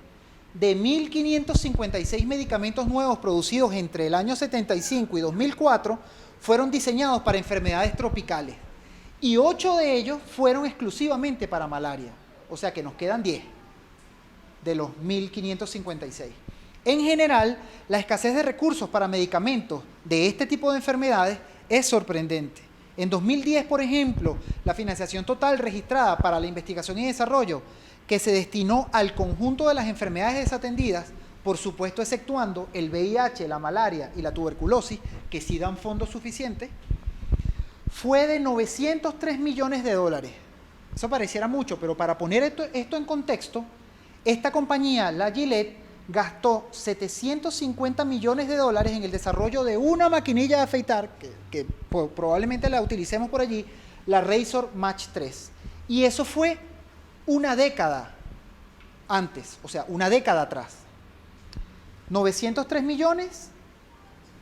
de 1.556 medicamentos nuevos producidos entre el año 75 y 2004 fueron diseñados para enfermedades tropicales y 8 de ellos fueron exclusivamente para malaria. O sea que nos quedan 10 de los 1.556. En general, la escasez de recursos para medicamentos de este tipo de enfermedades es sorprendente. En 2010, por ejemplo, la financiación total registrada para la investigación y desarrollo que se destinó al conjunto de las enfermedades desatendidas, por supuesto exceptuando el VIH, la malaria y la tuberculosis, que sí dan fondos suficientes, fue de 903 millones de dólares. Eso pareciera mucho, pero para poner esto en contexto, esta compañía, la Gillette, gastó 750 millones de dólares en el desarrollo de una maquinilla de afeitar, que probablemente la utilicemos por allí, la Razor Match 3. Y eso fue una década antes, o sea, una década atrás. 903 millones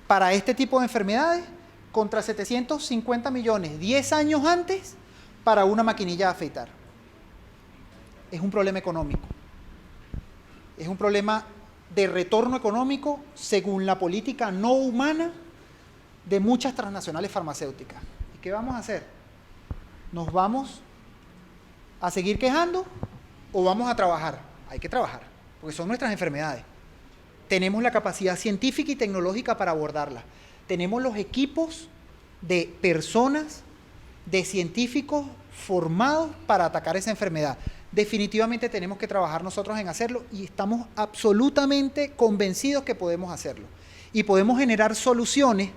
para este tipo de enfermedades contra 750 millones 10 años antes para una maquinilla de afeitar. Es un problema económico. Es un problema de retorno económico según la política no humana de muchas transnacionales farmacéuticas. ¿Y qué vamos a hacer? ¿Nos vamos a seguir quejando o vamos a trabajar? Hay que trabajar, porque son nuestras enfermedades. Tenemos la capacidad científica y tecnológica para abordarlas. Tenemos los equipos de personas, de científicos formados para atacar esa enfermedad. Definitivamente tenemos que trabajar nosotros en hacerlo y estamos absolutamente convencidos que podemos hacerlo. Y podemos generar soluciones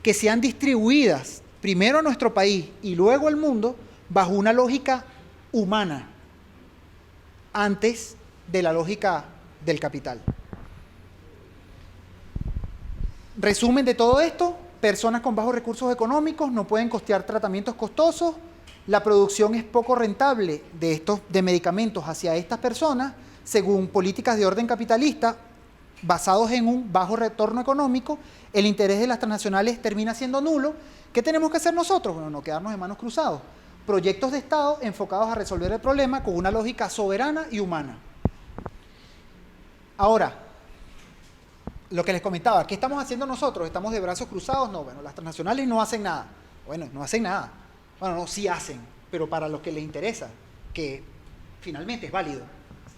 que sean distribuidas primero a nuestro país y luego al mundo bajo una lógica humana, antes de la lógica del capital. Resumen de todo esto: personas con bajos recursos económicos no pueden costear tratamientos costosos, la producción es poco rentable de medicamentos hacia estas personas, según políticas de orden capitalista, basados en un bajo retorno económico, el interés de las transnacionales termina siendo nulo. ¿Qué tenemos que hacer nosotros? Bueno, no quedarnos de manos cruzados. Proyectos de Estado enfocados a resolver el problema con una lógica soberana y humana. Ahora, lo que les comentaba, ¿qué estamos haciendo nosotros? ¿Estamos de brazos cruzados? No, bueno, las transnacionales no hacen nada. Bueno, no hacen nada. Bueno, no, sí hacen, pero para lo que les interesa, que finalmente es válido.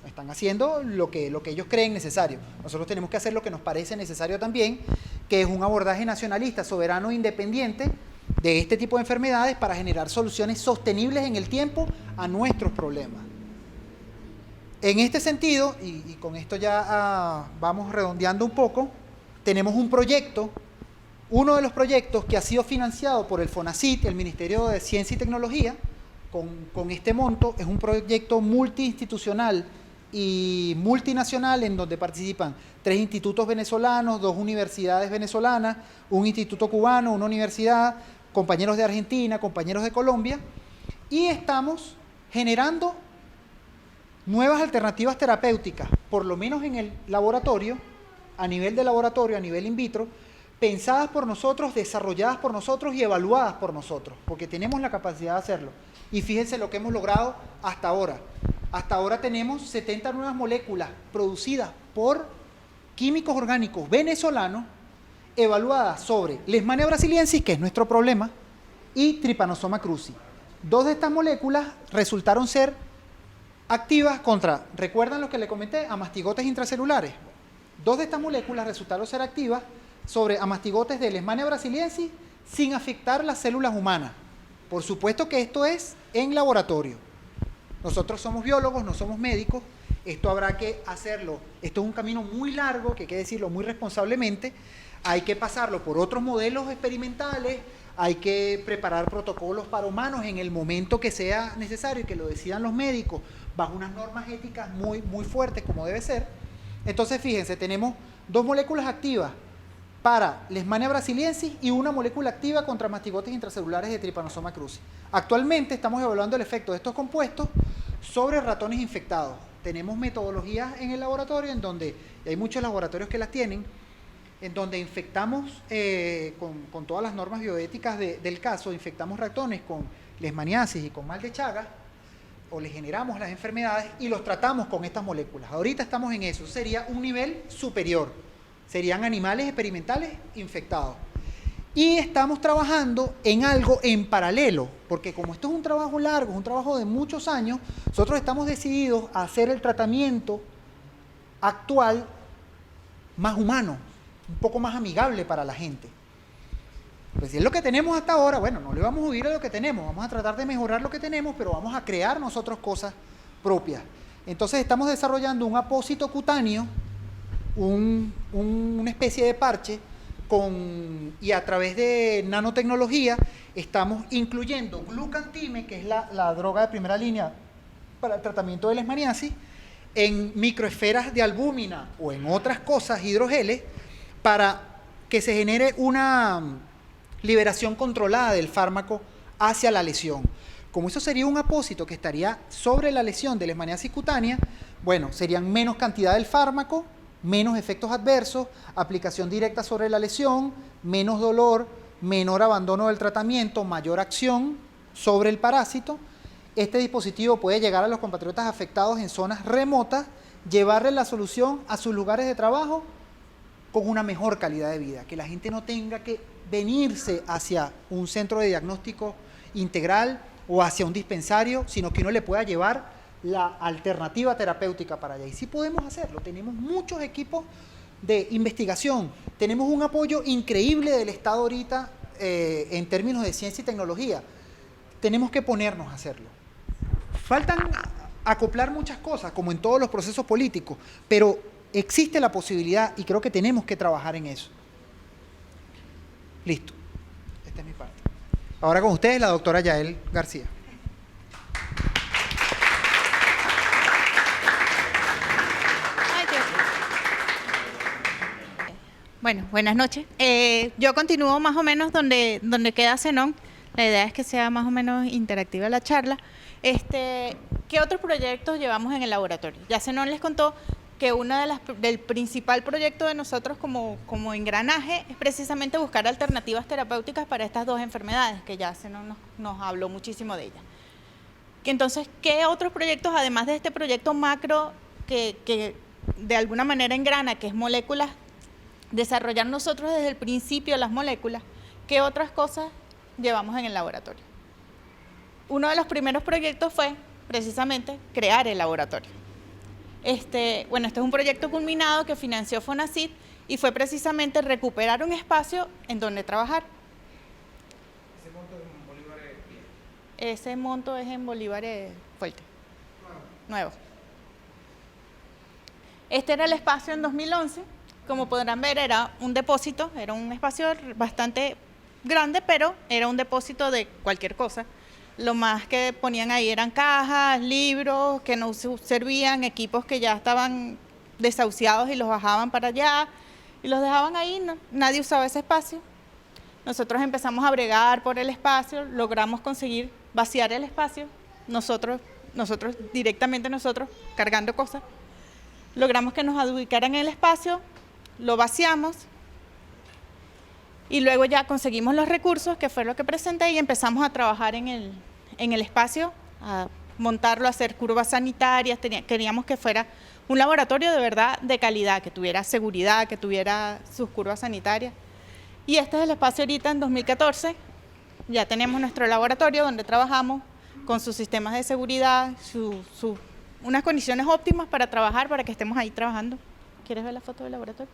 Están haciendo lo que ellos creen necesario. Nosotros tenemos que hacer lo que nos parece necesario también, que es un abordaje nacionalista, soberano e independiente de este tipo de enfermedades para generar soluciones sostenibles en el tiempo a nuestros problemas. En este sentido, y con esto ya vamos redondeando un poco, tenemos un proyecto, uno de los proyectos que ha sido financiado por el FONACYT, el Ministerio de Ciencia y Tecnología, con este monto. Es un proyecto multiinstitucional y multinacional en donde participan 3 institutos venezolanos, 2 universidades venezolanas, un instituto cubano, una universidad, compañeros de Argentina, compañeros de Colombia, y estamos generando nuevas alternativas terapéuticas, por lo menos en el laboratorio, a nivel de laboratorio, a nivel in vitro, pensadas por nosotros, desarrolladas por nosotros y evaluadas por nosotros, porque tenemos la capacidad de hacerlo. Y fíjense lo que hemos logrado hasta ahora. Hasta ahora tenemos 70 nuevas moléculas producidas por químicos orgánicos venezolanos, evaluadas sobre Leishmania brasiliensis, que es nuestro problema, y Trypanosoma cruzi. 2 de estas moléculas resultaron ser activas contra, ¿recuerdan lo que le comenté? Amastigotes intracelulares. 2 de estas moléculas resultaron ser activas sobre amastigotes de Leishmania brasiliensis sin afectar las células humanas. Por supuesto que esto es en laboratorio. Nosotros somos biólogos, no somos médicos. Esto habrá que hacerlo. Esto es un camino muy largo, que hay que decirlo muy responsablemente. Hay que pasarlo por otros modelos experimentales, hay que preparar protocolos para humanos en el momento que sea necesario y que lo decidan los médicos bajo unas normas éticas muy, muy fuertes, como debe ser. Entonces, fíjense, tenemos 2 moléculas activas para Leishmania brasiliensis y una molécula activa contra mastigotes intracelulares de Trypanosoma cruzi. Actualmente estamos evaluando el efecto de estos compuestos sobre ratones infectados. Tenemos metodologías en el laboratorio en donde, y hay muchos laboratorios que las tienen, en donde infectamos con todas las normas bioéticas del caso, infectamos ratones con leishmaniasis y con mal de Chagas, o le generamos las enfermedades y los tratamos con estas moléculas. Ahorita estamos en eso, sería un nivel superior, serían animales experimentales infectados. Y estamos trabajando en algo en paralelo, porque como esto es un trabajo largo, es un trabajo de muchos años, nosotros estamos decididos a hacer el tratamiento actual más humano, un poco más amigable para la gente. Pues si es lo que tenemos hasta ahora, bueno, no le vamos a huir a lo que tenemos, vamos a tratar de mejorar lo que tenemos, pero vamos a crear nosotros cosas propias. Entonces estamos desarrollando un apósito cutáneo, una especie de parche, y a través de nanotecnología estamos incluyendo glucantime, que es la droga de primera línea para el tratamiento de la leishmaniasis, en microesferas de albúmina o en otras cosas, hidrogeles, para que se genere una liberación controlada del fármaco hacia la lesión. Como eso sería un apósito que estaría sobre la lesión de leishmaniasis cutánea, bueno, serían menos cantidad del fármaco, menos efectos adversos, aplicación directa sobre la lesión, menos dolor, menor abandono del tratamiento, mayor acción sobre el parásito. Este dispositivo puede llegar a los compatriotas afectados en zonas remotas, llevarles la solución a sus lugares de trabajo con una mejor calidad de vida, que la gente no tenga que venirse hacia un centro de diagnóstico integral o hacia un dispensario, sino que uno le pueda llevar la alternativa terapéutica para allá. Y sí podemos hacerlo, tenemos muchos equipos de investigación, tenemos un apoyo increíble del Estado ahorita en términos de ciencia y tecnología. Tenemos que ponernos a hacerlo. Faltan acoplar muchas cosas, como en todos los procesos políticos, pero existe la posibilidad y creo que tenemos que trabajar en eso. Listo. Esta es mi parte. Ahora con ustedes la doctora Yael García. Bueno, buenas noches. Yo continúo más o menos donde queda Zenón. La idea es que sea más o menos interactiva la charla. ¿Qué otros proyectos llevamos en el laboratorio? Ya Zenón les contó que del principal proyecto de nosotros como engranaje es precisamente buscar alternativas terapéuticas para estas dos enfermedades, que ya Zenón nos habló muchísimo de ellas. Entonces, ¿qué otros proyectos, además de este proyecto macro que de alguna manera engrana, que es moléculas, desarrollar nosotros desde el principio las moléculas, qué otras cosas llevamos en el laboratorio? Uno de los primeros proyectos fue precisamente crear el laboratorio. Este es un proyecto culminado que financió FONACYT y fue precisamente recuperar un espacio en donde trabajar. ¿Ese monto es en bolívares? Ese monto es en bolívares fuerte, nuevo. Este era el espacio en 2011. Como podrán ver, era un depósito, era un espacio bastante grande, pero era un depósito de cualquier cosa. Lo más que ponían ahí eran cajas, libros que no servían, equipos que ya estaban desahuciados y los bajaban para allá y los dejaban ahí, nadie usaba ese espacio. Nosotros empezamos a bregar por el espacio, logramos conseguir vaciar el espacio, nosotros directamente cargando cosas, logramos que nos adjudicaran el espacio, lo vaciamos y luego ya conseguimos los recursos, que fue lo que presenté, y empezamos a trabajar en el espacio, a montarlo, a hacer curvas sanitarias. Queríamos que fuera un laboratorio de verdad de calidad, que tuviera seguridad, que tuviera sus curvas sanitarias. Y este es el espacio ahorita en 2014, ya tenemos nuestro laboratorio donde trabajamos con sus sistemas de seguridad, unas condiciones óptimas para trabajar, para que estemos ahí trabajando. ¿Quieres ver la foto del laboratorio?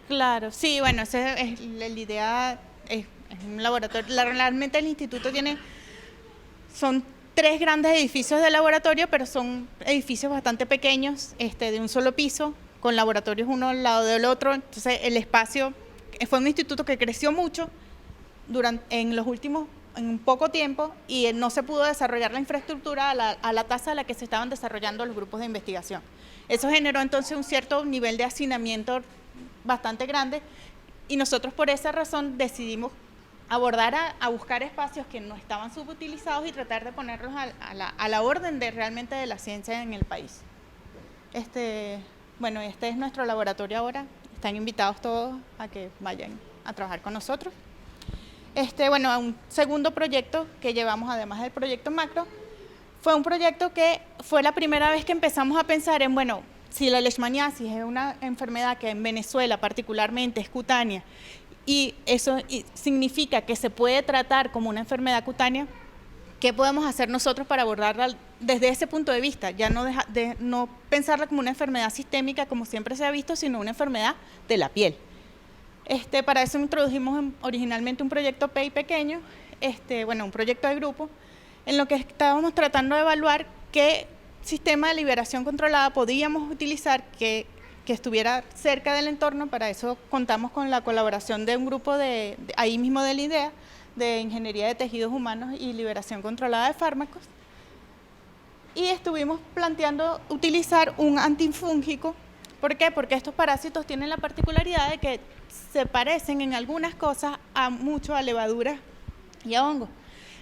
Claro, sí, bueno, esa es la idea, es un laboratorio. Realmente el instituto son 3 grandes edificios de laboratorio, pero son edificios bastante pequeños, de un solo piso, con laboratorios uno al lado del otro. Entonces el espacio fue un instituto que creció mucho en un poco tiempo, y no se pudo desarrollar la infraestructura a la tasa a la que se estaban desarrollando los grupos de investigación. Eso generó entonces un cierto nivel de hacinamiento bastante grande, y nosotros por esa razón decidimos abordar a buscar espacios que no estaban subutilizados y tratar de ponerlos a la orden realmente de la ciencia en el país. bueno, este es nuestro laboratorio ahora. Están invitados todos a que vayan a trabajar con nosotros. Bueno, un segundo proyecto que llevamos, además del proyecto macro, fue un proyecto que fue la primera vez que empezamos a pensar en, bueno, si la leishmaniasis es una enfermedad que en Venezuela particularmente es cutánea, y eso significa que se puede tratar como una enfermedad cutánea, ¿qué podemos hacer nosotros para abordarla desde ese punto de vista? Ya no pensarla como una enfermedad sistémica como siempre se ha visto, sino una enfermedad de la piel. Para eso introdujimos originalmente un proyecto PEI pequeño, bueno, un proyecto de grupo, en lo que estábamos tratando de evaluar qué sistema de liberación controlada podíamos utilizar que estuviera cerca del entorno. Para eso contamos con la colaboración de un grupo ahí mismo de la IDEA, de Ingeniería de Tejidos Humanos y Liberación Controlada de Fármacos. Y estuvimos planteando utilizar un antifúngico. ¿Por qué? Porque estos parásitos tienen la particularidad de que se parecen en algunas cosas mucho a levaduras y a hongos.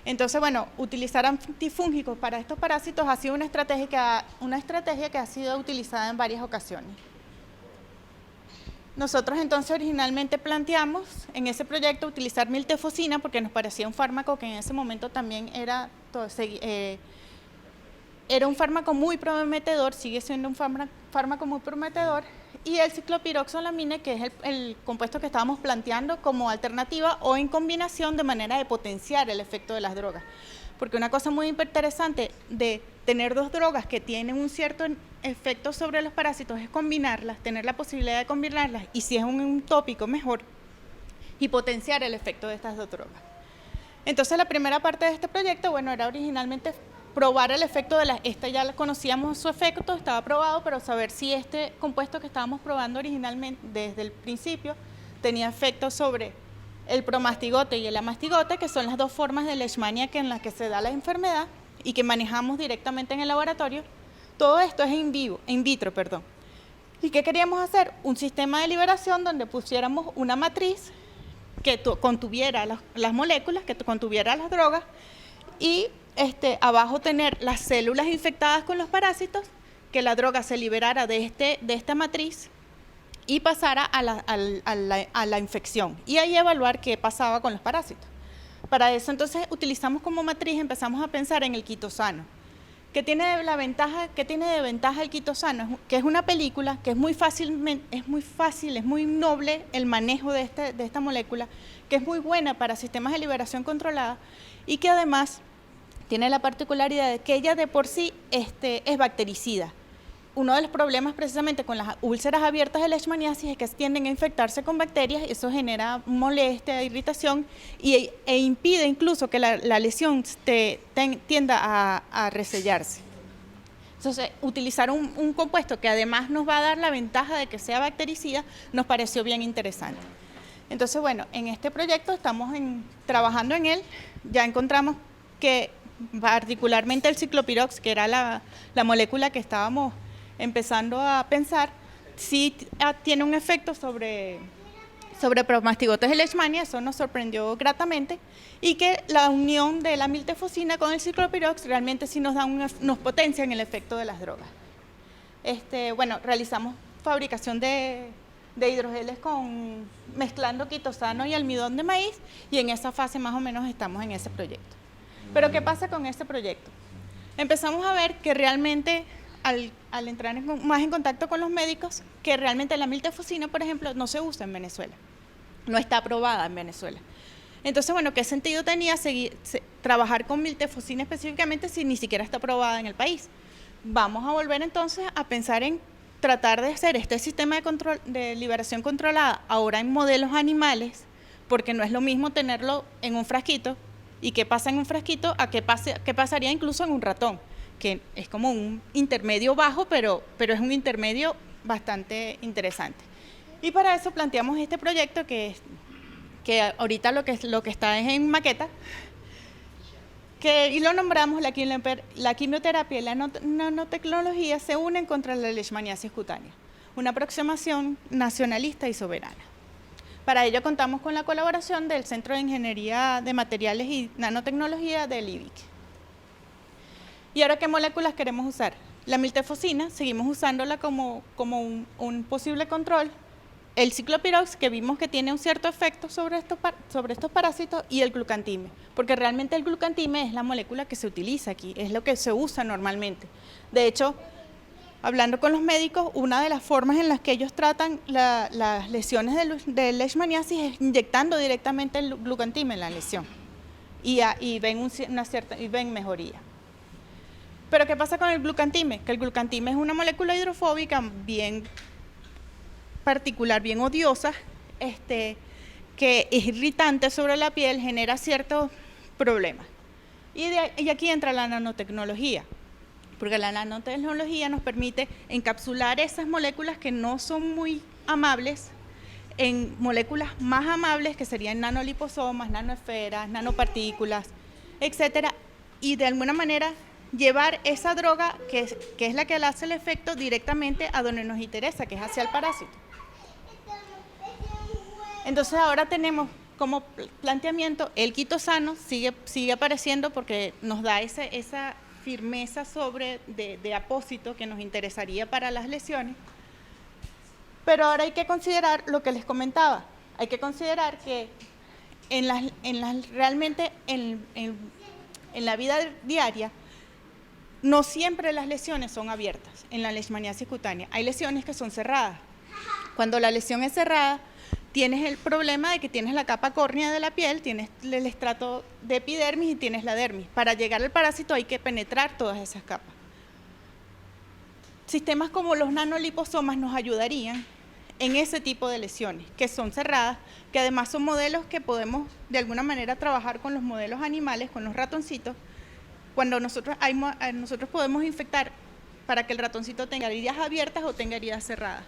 Entonces, bueno, utilizar antifúngicos para estos parásitos ha sido una estrategia que ha sido utilizada en varias ocasiones. Nosotros entonces originalmente planteamos en ese proyecto utilizar miltefosina porque nos parecía un fármaco que en ese momento también era un fármaco muy prometedor, sigue siendo un fármaco muy prometedor, y el ciclopiroxolamine, que es el compuesto que estábamos planteando como alternativa o en combinación de manera de potenciar el efecto de las drogas. Porque una cosa muy interesante de tener dos drogas que tienen un cierto efecto sobre los parásitos es combinarlas, tener la posibilidad de combinarlas, y si es un tópico mejor, y potenciar el efecto de estas dos drogas. Entonces la primera parte de este proyecto, bueno, era originalmente probar el efecto esta ya conocíamos su efecto, estaba probado, pero saber si este compuesto que estábamos probando originalmente desde el principio tenía efecto sobre el promastigote y el amastigote, que son las dos formas de leishmania en las que se da la enfermedad y que manejamos directamente en el laboratorio. Todo esto es in vitro. ¿Y qué queríamos hacer? Un sistema de liberación donde pusiéramos una matriz que contuviera las moléculas, que contuviera las drogas, y abajo tener las células infectadas con los parásitos, que la droga se liberara de esta matriz y pasara a la infección, y ahí evaluar qué pasaba con los parásitos. Para eso entonces utilizamos como matriz, empezamos a pensar en el quitosano. ¿Qué tiene de ventaja el quitosano? Que es una película que es muy fácil, es muy noble el manejo de esta molécula, que es muy buena para sistemas de liberación controlada, y que además tiene la particularidad de que ella de por sí es bactericida. Uno de los problemas precisamente con las úlceras abiertas de leishmaniasis es que tienden a infectarse con bacterias, y eso genera molestia, irritación, e impide incluso que la lesión tienda a resellarse. Entonces, utilizar un compuesto que además nos va a dar la ventaja de que sea bactericida nos pareció bien interesante. Entonces, bueno, en este proyecto estamos trabajando en él. Ya encontramos que particularmente el ciclopirox, que era la molécula que estábamos empezando a pensar, sí tiene un efecto sobre promastigotes de leishmania. Eso nos sorprendió gratamente, y que la unión de la miltefosina con el ciclopirox realmente sí nos potencian el efecto de las drogas. Bueno, realizamos fabricación de hidrogeles mezclando quitosano y almidón de maíz, y en esa fase más o menos estamos en ese proyecto. Pero ¿qué pasa con este proyecto? Empezamos a ver que realmente al entrar más en contacto con los médicos, que realmente la miltefosina, por ejemplo, no se usa en Venezuela, no está aprobada en Venezuela. Entonces, bueno, ¿qué sentido tenía trabajar con miltefosina específicamente si ni siquiera está aprobada en el país? Vamos a volver entonces a pensar en tratar de hacer este sistema de liberación controlada ahora en modelos animales, porque no es lo mismo tenerlo en un frasquito, y qué pasa en un frasquito a qué pasaría incluso en un ratón, que es como un intermedio bajo, pero es un intermedio bastante interesante. Y para eso planteamos este proyecto que ahorita lo que está es en maqueta, y lo nombramos la quimioterapia y la nanotecnología se unen contra la leishmaniasis cutánea, una aproximación nacionalista y soberana. Para ello contamos con la colaboración del Centro de Ingeniería de Materiales y Nanotecnología del IBIC. ¿Y ahora qué moléculas queremos usar? La miltefosina, seguimos usándola como un posible control. El ciclopirox, que vimos que tiene un cierto efecto sobre estos parásitos, y el glucantime, porque realmente el glucantime es la molécula que se utiliza aquí, es lo que se usa normalmente. De hecho, hablando con los médicos, una de las formas en las que ellos tratan las lesiones de leishmaniasis es inyectando directamente el glucantime en la lesión y ven mejoría. Pero ¿qué pasa con el glucantime? Que el glucantime es una molécula hidrofóbica bien particular, bien odiosa, que es irritante sobre la piel, genera ciertos problemas. Y aquí entra la nanotecnología, porque la nanotecnología nos permite encapsular esas moléculas que no son muy amables en moléculas más amables, que serían nanoliposomas, nanoesferas, nanopartículas, etcétera, y de alguna manera llevar esa droga, que es la que le hace el efecto, directamente a donde nos interesa, que es hacia el parásito. Entonces ahora tenemos como planteamiento el quitosano, sigue apareciendo porque nos da esa firmeza de apósito que nos interesaría para las lesiones. Pero ahora hay que considerar lo que les comentaba, hay que considerar que realmente en la vida diaria no siempre las lesiones son abiertas. En la leishmaniasis cutánea hay lesiones que son cerradas. Cuando la lesión es cerrada, tienes el problema de que tienes la capa córnea de la piel, tienes el estrato de epidermis y tienes la dermis. Para llegar al parásito hay que penetrar todas esas capas. Sistemas como los nanoliposomas nos ayudarían en ese tipo de lesiones, que son cerradas, que además son modelos que podemos de alguna manera trabajar con los modelos animales, con los ratoncitos, cuando nosotros podemos infectar para que el ratoncito tenga heridas abiertas o tenga heridas cerradas.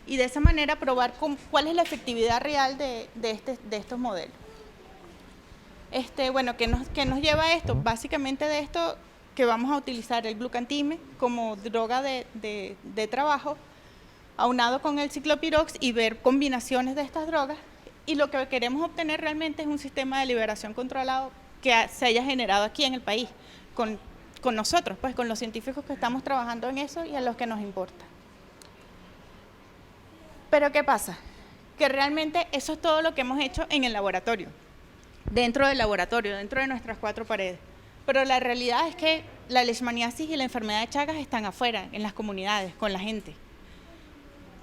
Y de esa manera probar cuál es la efectividad real de estos modelos. Bueno, ¿qué nos lleva a esto? Básicamente de esto, que vamos a utilizar el glucantime como droga de trabajo, aunado con el ciclopirox, y ver combinaciones de estas drogas. Y lo que queremos obtener realmente es un sistema de liberación controlado que se haya generado aquí en el país, con nosotros, pues con los científicos que estamos trabajando en eso y a los que nos importa. Pero ¿qué pasa? Que realmente eso es todo lo que hemos hecho en el laboratorio, dentro del laboratorio, dentro de nuestras 4 paredes. Pero la realidad es que la leishmaniasis y la enfermedad de Chagas están afuera, en las comunidades, con la gente.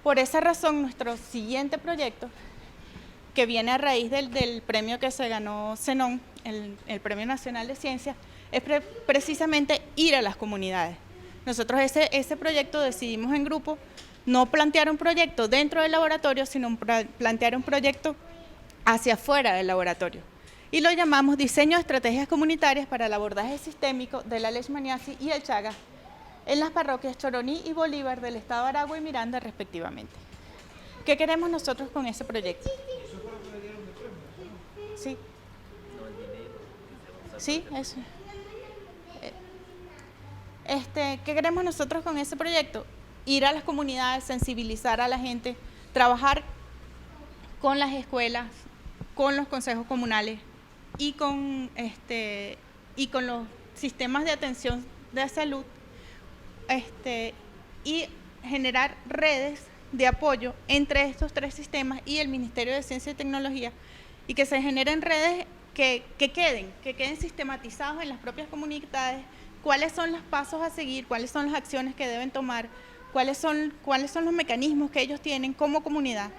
Por esa razón, nuestro siguiente proyecto, que viene a raíz del premio que se ganó Zenón, el Premio Nacional de Ciencias, es precisamente ir a las comunidades. Nosotros ese proyecto decidimos en grupo no plantear un proyecto dentro del laboratorio, sino plantear un proyecto hacia afuera del laboratorio. Y lo llamamos Diseño de Estrategias Comunitarias para el Abordaje Sistémico de la Leishmaniasis y el Chagas en las parroquias Choroní y Bolívar del estado de Aragua y Miranda, respectivamente. ¿Qué queremos nosotros con ese proyecto? Sí. Sí, eso. ¿Qué queremos nosotros con ese proyecto? Ir a las comunidades, sensibilizar a la gente, trabajar con las escuelas, con los consejos comunales y con los sistemas de atención de salud, y generar redes de apoyo entre estos 3 sistemas y el Ministerio de Ciencia y Tecnología, y que se generen redes que queden sistematizados en las propias comunidades, cuáles son los pasos a seguir, cuáles son las acciones que deben tomar, cuáles son los mecanismos que ellos tienen como comunidad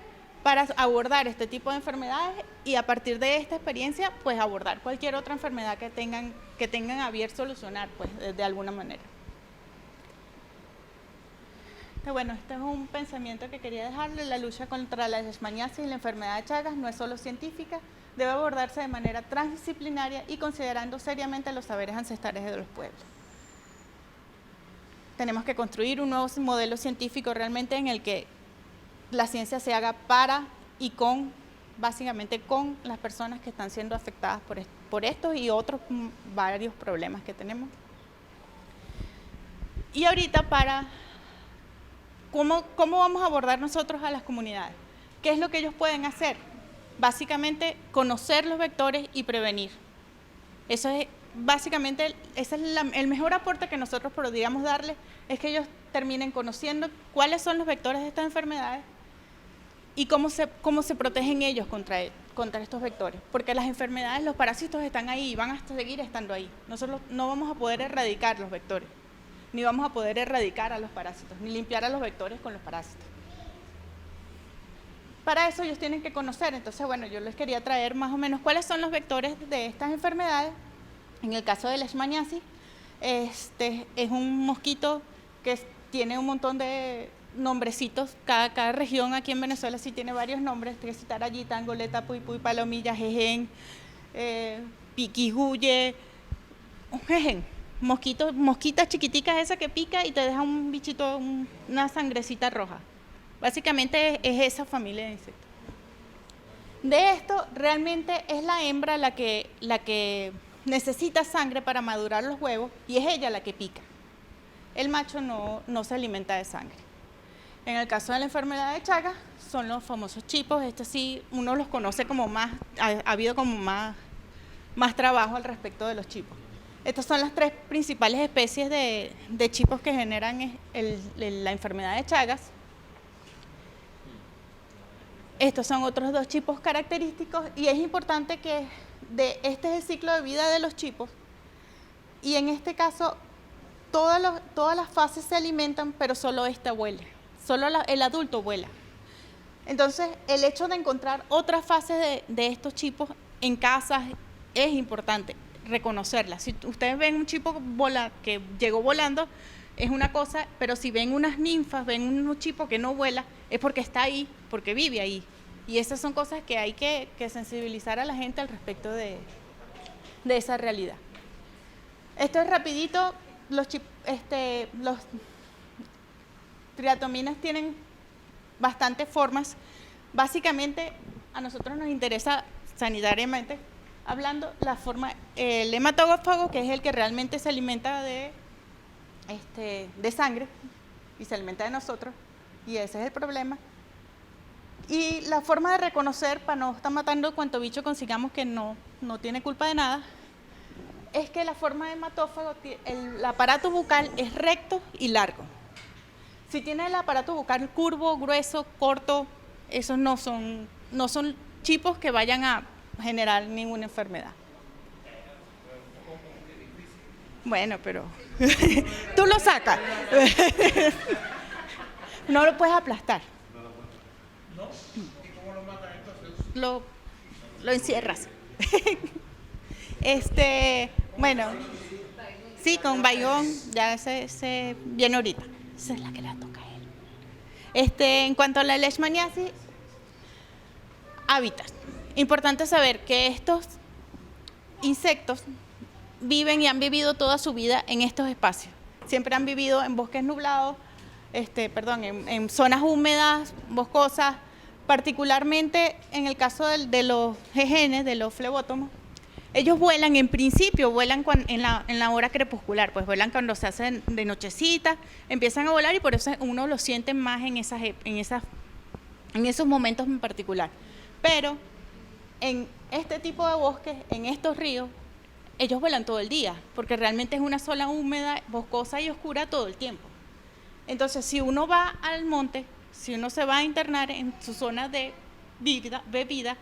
para abordar este tipo de enfermedades, y a partir de esta experiencia pues abordar cualquier otra enfermedad que tengan a bien solucionar, pues de alguna manera. Bueno, este es un pensamiento que quería dejarle. La lucha contra la leishmaniasis y la enfermedad de Chagas no es solo científica, debe abordarse de manera transdisciplinaria y considerando seriamente los saberes ancestrales de los pueblos. Tenemos que construir un nuevo modelo científico realmente en el que la ciencia se haga para y básicamente con las personas que están siendo afectadas por estos y otros varios problemas que tenemos. Y ahorita ¿cómo vamos a abordar nosotros a las comunidades? ¿Qué es lo que ellos pueden hacer? Básicamente, conocer los vectores y prevenir. Eso es básicamente, ese es el mejor aporte que nosotros podríamos darles, es que ellos terminen conociendo cuáles son los vectores de estas enfermedades y cómo se protegen ellos contra estos vectores. Porque las enfermedades, los parásitos están ahí y van a seguir estando ahí. Nosotros no vamos a poder erradicar los vectores, ni vamos a poder erradicar a los parásitos, ni limpiar a los vectores con los parásitos. Para eso ellos tienen que conocer. Entonces, bueno, yo les quería traer más o menos cuáles son los vectores de estas enfermedades. En el caso de la leishmaniasis, es un mosquito que tiene un montón de nombrecitos. Cada región aquí en Venezuela sí tiene varios nombres. Tengo que citar allí: tangoleta, puy, palomilla, jejen, piquihuye, jejen. Mosquitas chiquiticas, esa que pica y te deja un bichito, una sangrecita roja. Básicamente es esa familia de insectos. De esto, realmente es la hembra la que necesita sangre para madurar los huevos y es ella la que pica. El macho no se alimenta de sangre. En el caso de la enfermedad de Chagas, son los famosos chipos. Sí, uno los conoce como más, ha habido como más trabajo al respecto de los chipos. Estas son las 3 principales especies de chipos que generan la enfermedad de Chagas. Estos son otros 2 chipos característicos y es importante que este es el ciclo de vida de los chipos y en este caso todas las fases se alimentan, pero solo esta vuela, solo el adulto vuela. Entonces, el hecho de encontrar otras fases de estos chipos en casas es importante reconocerlas. Si ustedes ven un chipo que llegó volando, es una cosa, pero si ven unas ninfas, ven un chipo que no vuela, es porque está ahí, porque vive ahí. Y esas son cosas que hay que sensibilizar a la gente al respecto de esa realidad. Esto es rapidito. Los triatominas tienen bastantes formas. Básicamente, a nosotros nos interesa sanitariamente hablando la forma, el hematófago, que es el que realmente se alimenta de sangre y se alimenta de nosotros, y ese es el problema. Y la forma de reconocer, para no estar matando cuanto bicho consigamos que no tiene culpa de nada, es que la forma de hematófago, el aparato bucal es recto y largo. Si tiene el aparato bucal curvo, grueso, corto, esos no son chipos que vayan a generar ninguna enfermedad. Bueno, pero tú lo sacas. No lo puedes aplastar. ¿Y cómo lo matan entonces? Lo encierras. Bueno, sí, con Bayón, ya se viene ahorita. Esa es la que le toca a él. En cuanto a la leishmaniasis, hábitat. Importante saber que estos insectos viven y han vivido toda su vida en estos espacios. Siempre han vivido en bosques nublados, en zonas húmedas, boscosas, particularmente en el caso de los jejenes, de los flebótomos. Ellos vuelan, en principio, vuelan en la hora crepuscular, pues vuelan cuando se hacen de nochecita, empiezan a volar y por eso uno los siente más en esos momentos en particular. Pero en este tipo de bosques, en estos ríos, ellos vuelan todo el día, porque realmente es una zona húmeda, boscosa y oscura todo el tiempo. Entonces, si uno va al monte, si uno se va a internar en su zona de vida,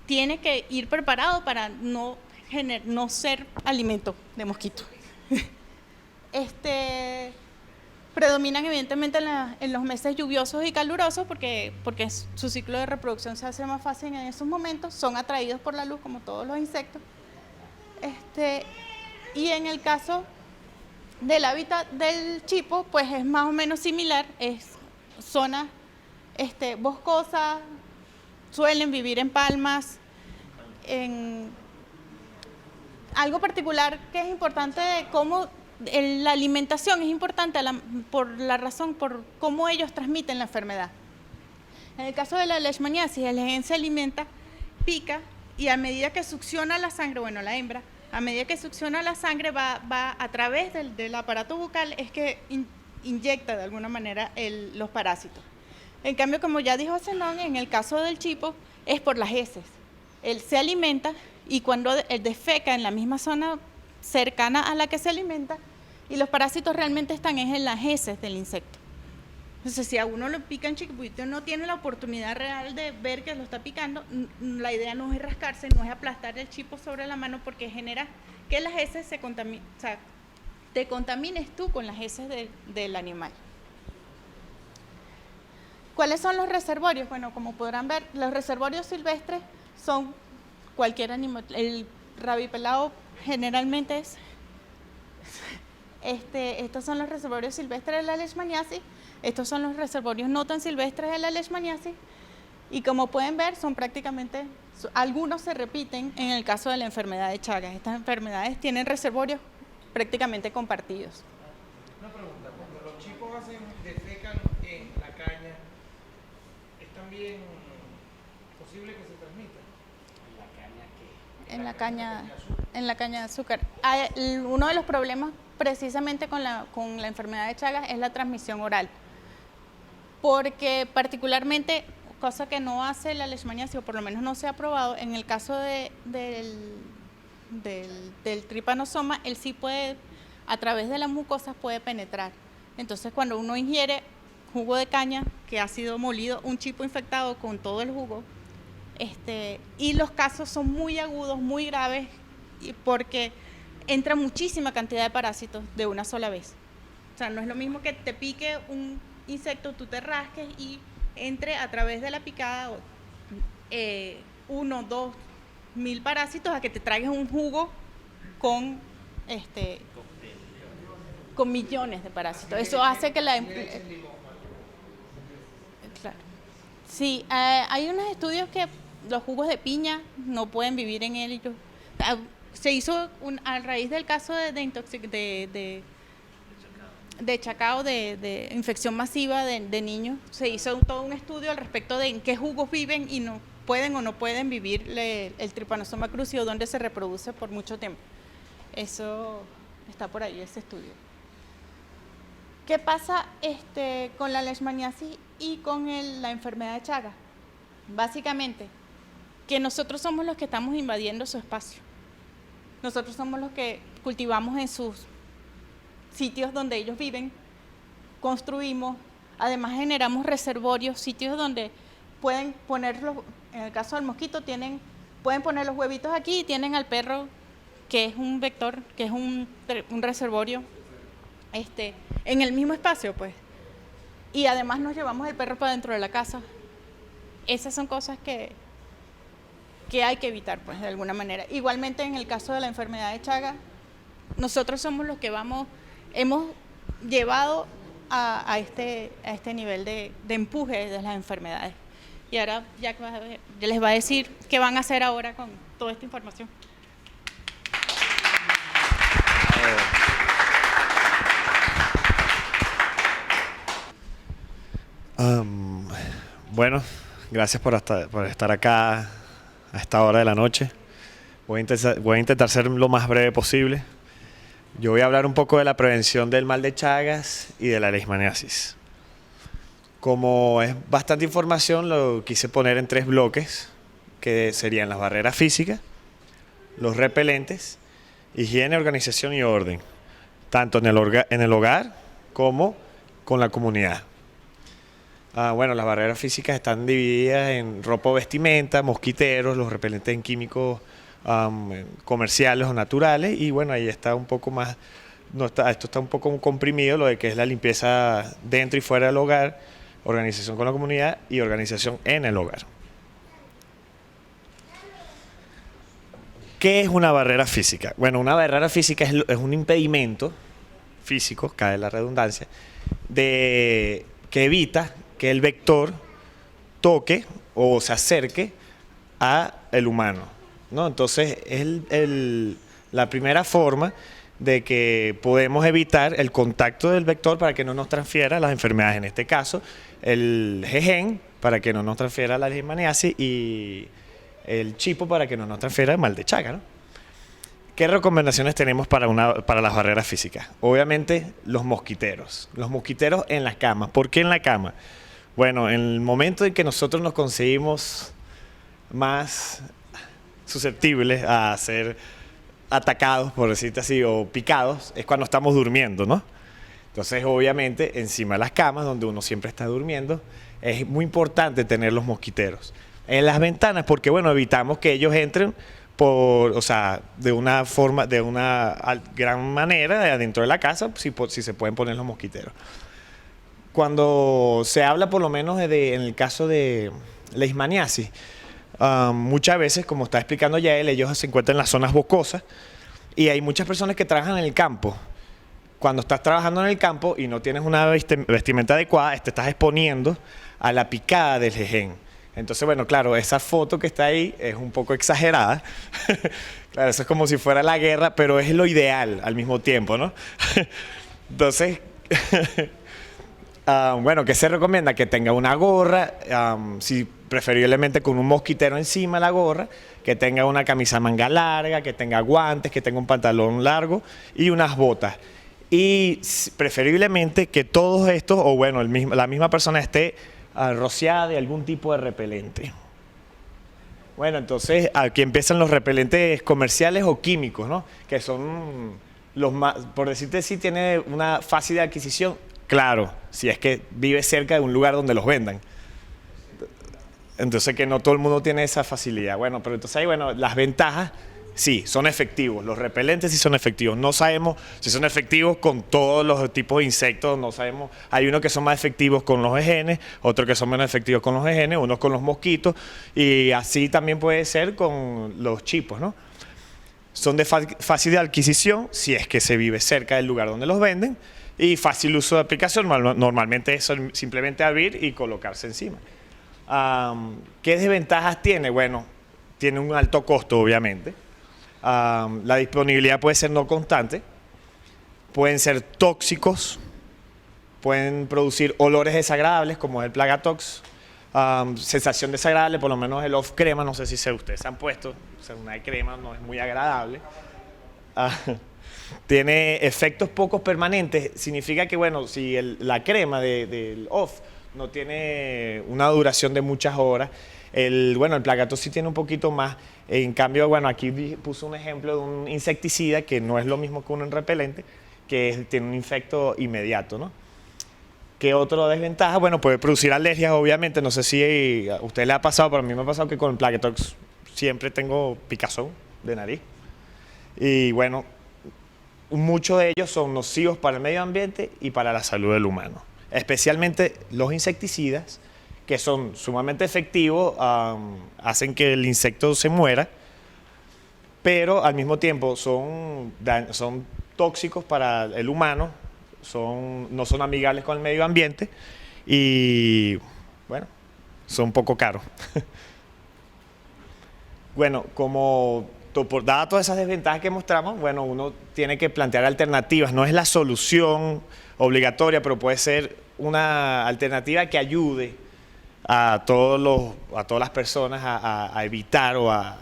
tiene que ir preparado para no ser alimento de mosquito. Predominan evidentemente en los meses lluviosos y calurosos porque su ciclo de reproducción se hace más fácil en esos momentos, son atraídos por la luz como todos los insectos. Y en el caso del hábitat del chipo, pues es más o menos similar, es zona boscosa, suelen vivir en palmas. Algo particular que es importante de cómo la alimentación es importante por cómo ellos transmiten la enfermedad. En el caso de la leishmaniasis, el jejen se alimenta, pica y a medida que succiona la sangre, la hembra, a medida que succiona la sangre va a través del aparato bucal, es que inyecta de alguna manera los parásitos. En cambio, como ya dijo Zenón, en el caso del chipo es por las heces. Él se alimenta y cuando él defeca en la misma zona cercana a la que se alimenta, y los parásitos realmente están en las heces del insecto. Entonces, si a uno lo pican chiquitito, no tiene la oportunidad real de ver que lo está picando, la idea no es rascarse, no es aplastar el chipo sobre la mano, porque genera que las heces se contaminen, o sea, te contamines tú con las heces del animal. ¿Cuáles son los reservorios? Bueno, como podrán ver, los reservorios silvestres son cualquier animal. El rabipelado generalmente es... estos son los reservorios silvestres de la leishmaniasis. Estos son los reservorios no tan silvestres de la leishmaniasis. Y como pueden ver, son prácticamente... Algunos se repiten en el caso de la enfermedad de Chagas. Estas enfermedades tienen reservorios prácticamente compartidos. Una pregunta, cuando los chicos defecan en la caña, ¿es también posible que se transmita? En la caña de azúcar. Uno de los problemas precisamente con la enfermedad de Chagas es la transmisión oral, porque particularmente, cosa que no hace la leishmaniasis, o por lo menos no se ha probado, en el caso del trypanosoma, él sí puede, a través de las mucosas puede penetrar. Entonces, cuando uno ingiere jugo de caña que ha sido molido, un chipo infectado con todo el jugo, y los casos son muy agudos, muy graves, porque entra muchísima cantidad de parásitos de una sola vez. O sea, no es lo mismo que te pique un insecto, tú te rasques y entre a través de la picada 1, 2 mil parásitos, a que te traigas un jugo con millones de parásitos. Eso hace que claro. Sí, hay unos estudios que los jugos de piña no pueden vivir en él. Se hizo a raíz del caso de chacao, de infección masiva de niños, se hizo todo un estudio al respecto de en qué jugos viven y no pueden o no pueden vivir el Trypanosoma cruzi, o donde se reproduce por mucho tiempo. Eso está por ahí, ese estudio. ¿Qué pasa con la leishmaniasis y con la enfermedad de Chagas? Básicamente, que nosotros somos los que estamos invadiendo su espacio. Nosotros somos los que cultivamos en sus sitios donde ellos viven, construimos, además generamos reservorios, sitios donde pueden ponerlos, en el caso del mosquito, pueden poner los huevitos aquí y tienen al perro, que es un vector, que es un reservorio, en el mismo espacio, pues. Y además nos llevamos el perro para dentro de la casa. Esas son cosas que hay que evitar, pues, de alguna manera. Igualmente, en el caso de la enfermedad de Chagas, nosotros somos los que hemos llevado a este nivel de empuje de las enfermedades. Y ahora Jack les va a decir qué van a hacer ahora con toda esta información. Bueno, gracias por estar acá a esta hora de la noche. Voy a intentar ser lo más breve posible. Yo voy a hablar un poco de la prevención del mal de Chagas y de la leishmaniasis. Como es bastante información, lo quise poner en 3 bloques, que serían las barreras físicas, los repelentes, higiene, organización y orden, tanto en el hogar como con la comunidad. Bueno, las barreras físicas están divididas en ropa o vestimenta, mosquiteros, los repelentes en químicos comerciales o naturales, y bueno, ahí está un poco más, esto está un poco comprimido, lo de que es la limpieza dentro y fuera del hogar, organización con la comunidad y organización en el hogar. ¿Qué es una barrera física? Bueno, una barrera física es un impedimento físico, cabe la redundancia, que evita que el vector toque o se acerque al humano, ¿no? Entonces es la primera forma de que podemos evitar el contacto del vector para que no nos transfiera las enfermedades, en este caso el GEGEN para que no nos transfiera la leishmaniasis y el chipo para que no nos transfiera el mal de Chagas, ¿no? ¿Qué recomendaciones tenemos para las barreras físicas? Obviamente los mosquiteros en las camas. ¿Por qué en la cama? Bueno, en el momento en que nosotros nos conseguimos más susceptibles a atacados, por decirte así, o picados, es cuando estamos durmiendo, ¿no? Entonces, obviamente, encima de las camas, donde uno siempre está durmiendo, es muy importante tener los mosquiteros. En las ventanas, porque, bueno, evitamos que ellos entren o sea, de una forma, de una gran manera, adentro de la casa, si se pueden poner los mosquiteros. Cuando se habla, por lo menos, en el caso de leishmaniasis, muchas veces, como está explicando ya él, ellos se encuentran en las zonas boscosas y hay muchas personas que trabajan en el campo. Cuando estás trabajando en el campo y no tienes una vestimenta adecuada, te estás exponiendo a la picada del jején. Entonces, bueno, claro, esa foto que está ahí es un poco exagerada. Claro, eso es como si fuera la guerra, pero es lo ideal al mismo tiempo, ¿no? Entonces, bueno, ¿qué se recomienda? Que tenga una gorra, si preferiblemente con un mosquitero encima de la gorra, que tenga una camisa manga larga, que tenga guantes, que tenga un pantalón largo y unas botas. Y preferiblemente que todos estos, o bueno, la misma persona esté rociada de algún tipo de repelente. Bueno, entonces aquí empiezan los repelentes comerciales o químicos, ¿no? Que son los más, por decirte así, tiene una fácil de adquisición. Claro, si es que vive cerca de un lugar donde los vendan. Entonces que no todo el mundo tiene esa facilidad. Bueno, pero entonces ahí, bueno, las ventajas, sí, son efectivos. Los repelentes sí son efectivos. No sabemos si son efectivos con todos los tipos de insectos. No sabemos. Hay unos que son más efectivos con los jejenes, otros que son menos efectivos con los jejenes, unos con los mosquitos. Y así también puede ser con los chipos, ¿no? Son de fácil de adquisición si es que se vive cerca del lugar donde los venden. Y fácil uso de aplicación. Normalmente es simplemente abrir y colocarse encima. ¿Qué desventajas tiene? Bueno, tiene un alto costo, obviamente. La disponibilidad puede ser no constante, pueden ser tóxicos, pueden producir olores desagradables como es el Plagatox, sensación desagradable, por lo menos el off crema, no sé si ustedes se han puesto, o sea, una crema no es muy agradable. Tiene efectos pocos permanentes, significa que bueno, si la crema del off no tiene una duración de muchas horas, el Plagatox sí tiene un poquito más. En cambio, bueno, aquí puse un ejemplo de un insecticida que no es lo mismo que un repelente, que tiene un efecto inmediato, ¿no? ¿Qué otra desventaja? Bueno, puede producir alergias, obviamente. No sé si a usted le ha pasado, pero a mí me ha pasado que con el Plagatox siempre tengo picazón de nariz. Y bueno, muchos de ellos son nocivos para el medio ambiente y para la salud del humano. Especialmente los insecticidas, que son sumamente efectivos, hacen que el insecto se muera, pero al mismo tiempo son tóxicos para el humano, no son amigables con el medio ambiente y, bueno, son poco caros. Bueno, dadas todas esas desventajas que mostramos, bueno, uno tiene que plantear alternativas. No es la solución obligatoria, pero puede ser una alternativa que ayude a todas las personas a evitar o a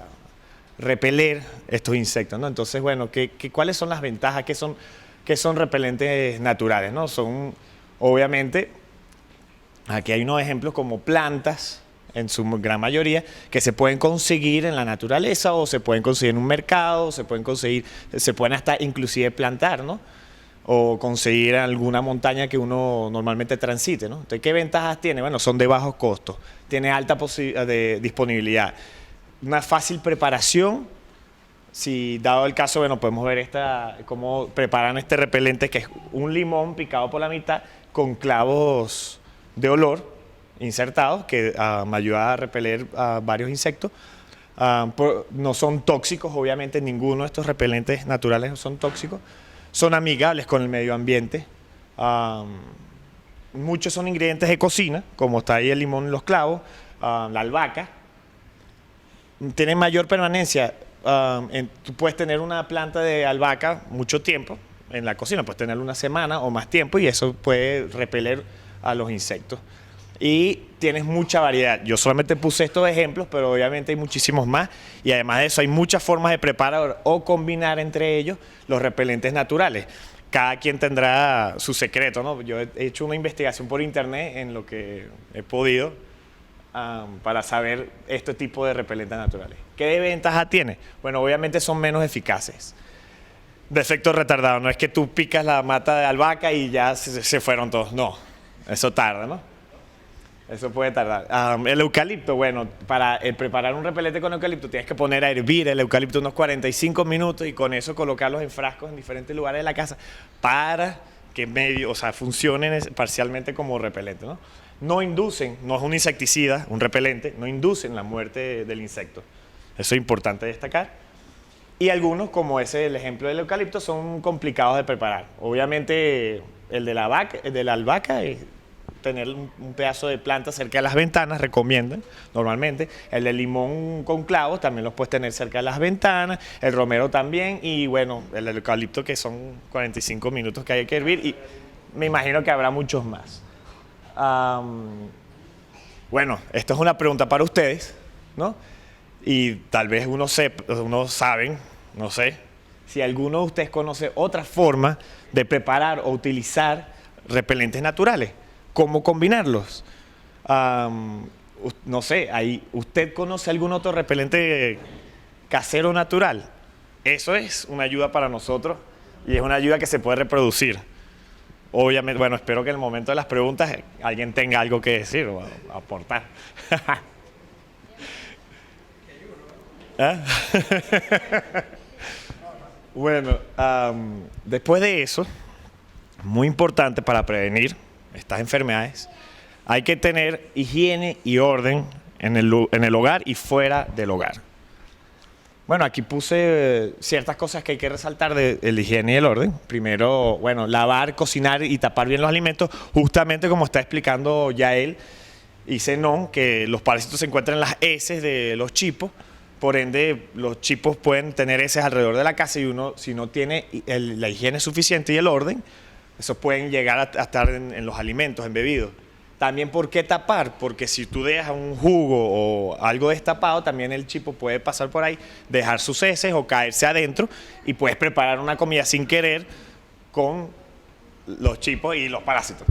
repeler estos insectos, ¿no? Entonces, bueno, ¿cuáles son las ventajas? ¿Qué son repelentes naturales, ¿no? Son, obviamente, aquí hay unos ejemplos como plantas, en su gran mayoría, que se pueden conseguir en la naturaleza o se pueden conseguir en un mercado, se pueden hasta inclusive plantar, ¿no? O conseguir alguna montaña que uno normalmente transite, ¿no? Entonces, ¿qué ventajas tiene? Bueno, son de bajos costos, tiene alta disponibilidad, una fácil preparación. Si dado el caso, bueno, podemos ver cómo preparan este repelente, que es un limón picado por la mitad con clavos de olor insertados que me ayuda a repeler varios insectos. No son tóxicos, obviamente ninguno de estos repelentes naturales son tóxicos. Son amigables con el medio ambiente. Muchos son ingredientes de cocina, como está ahí el limón y los clavos, la albahaca. Tienen mayor permanencia. Tú puedes tener una planta de albahaca mucho tiempo en la cocina, puedes tenerla una semana o más tiempo y eso puede repeler a los insectos. Y tienes mucha variedad. Yo solamente puse estos ejemplos, pero obviamente hay muchísimos más. Y además de eso, hay muchas formas de preparar o combinar entre ellos los repelentes naturales. Cada quien tendrá su secreto, ¿no? Yo he hecho una investigación por internet en lo que he podido para saber este tipo de repelentes naturales. ¿Qué ventaja tiene? Bueno, obviamente son menos eficaces. De efecto retardado, no es que tú picas la mata de albahaca y ya se fueron todos, no, eso tarda, ¿no? Eso puede tardar. El eucalipto, bueno, para preparar un repelente con eucalipto tienes que poner a hervir el eucalipto unos 45 minutos y con eso colocarlos en frascos en diferentes lugares de la casa para que funcionen parcialmente como repelente, ¿no? No inducen, no es un insecticida, un repelente, no inducen la muerte del insecto. Eso es importante destacar. Y algunos, como ese el ejemplo del eucalipto, son complicados de preparar. Obviamente el de la albahaca es tener un pedazo de planta cerca de las ventanas, recomiendan normalmente. El de limón con clavos también los puedes tener cerca de las ventanas, el romero también, y bueno, el eucalipto, que son 45 minutos que hay que hervir, y me imagino que habrá muchos más. Bueno, esto es una pregunta para ustedes, ¿no? Y tal vez unos saben, no sé, si alguno de ustedes conoce otra forma de preparar o utilizar repelentes naturales. ¿Cómo combinarlos? No sé, ¿usted conoce algún otro repelente casero natural? Eso es una ayuda para nosotros y es una ayuda que se puede reproducir. Obviamente, bueno, espero que en el momento de las preguntas alguien tenga algo que decir o aportar. ¿Ah? Bueno, después de eso, muy importante para prevenir estas enfermedades, hay que tener higiene y orden en el hogar y fuera del hogar. Bueno, aquí puse ciertas cosas que hay que resaltar de la higiene y el orden. Primero, bueno, lavar, cocinar y tapar bien los alimentos, justamente como está explicando Yael y Zenón, que los parásitos se encuentran en las heces de los chipos. Por ende, los chipos pueden tener heces alrededor de la casa y uno, si no tiene la higiene suficiente y el orden, esos pueden llegar a estar en los alimentos embebidos. También, ¿por qué tapar? Porque si tú dejas un jugo o algo destapado, también el chipo puede pasar por ahí, dejar sus heces o caerse adentro y puedes preparar una comida sin querer con los chipos y los parásitos.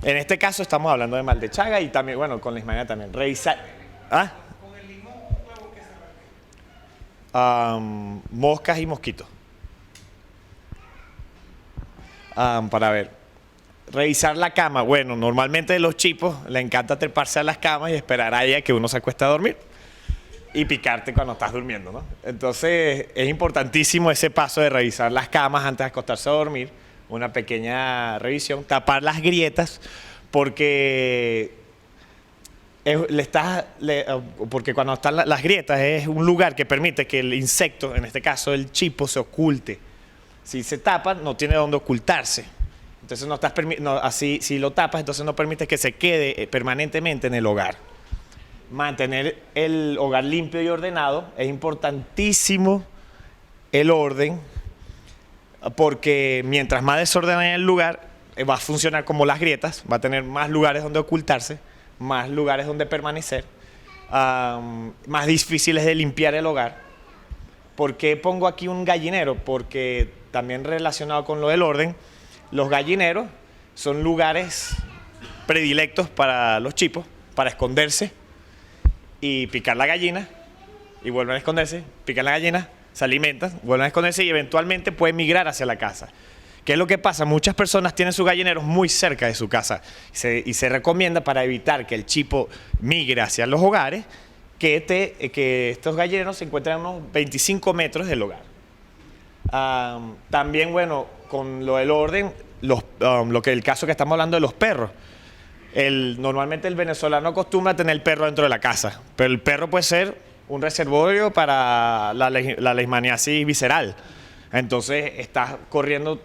En este caso estamos hablando de mal de Chagas y también, bueno, con leishmania también. Revisar... ¿Ah? Con el limón, un clavo que se arranque. Moscas y mosquitos. Para ver. Revisar la cama. Bueno, normalmente a los chipos les encanta treparse a las camas y esperar a ella que uno se acueste a dormir y picarte cuando estás durmiendo, ¿no? Entonces es importantísimo ese paso de revisar las camas antes de acostarse a dormir, una pequeña revisión, tapar las grietas porque porque cuando están las grietas es un lugar que permite que el insecto, en este caso el chipo, se oculte. Si se tapa, no tiene dónde ocultarse. Entonces así, si lo tapas, entonces no permite que se quede permanentemente en el hogar. Mantener el hogar limpio y ordenado, es importantísimo el orden, porque mientras más desordenado el lugar, va a funcionar como las grietas, va a tener más lugares donde ocultarse, más lugares donde permanecer, más difíciles de limpiar el hogar. ¿Por qué pongo aquí un gallinero? Porque también relacionado con lo del orden, los gallineros son lugares predilectos para los chipos, para esconderse y picar la gallina, y vuelven a esconderse, pican la gallina, se alimentan, vuelven a esconderse y eventualmente pueden migrar hacia la casa. ¿Qué es lo que pasa? Muchas personas tienen sus gallineros muy cerca de su casa y se recomienda, para evitar que el chipo migre hacia los hogares, que estos gallineros se encuentren a unos 25 metros del hogar. También, bueno, con lo del orden, el caso que estamos hablando de los perros. Normalmente el venezolano acostumbra a tener el perro dentro de la casa, pero el perro puede ser un reservorio para la leishmaniasis visceral. Entonces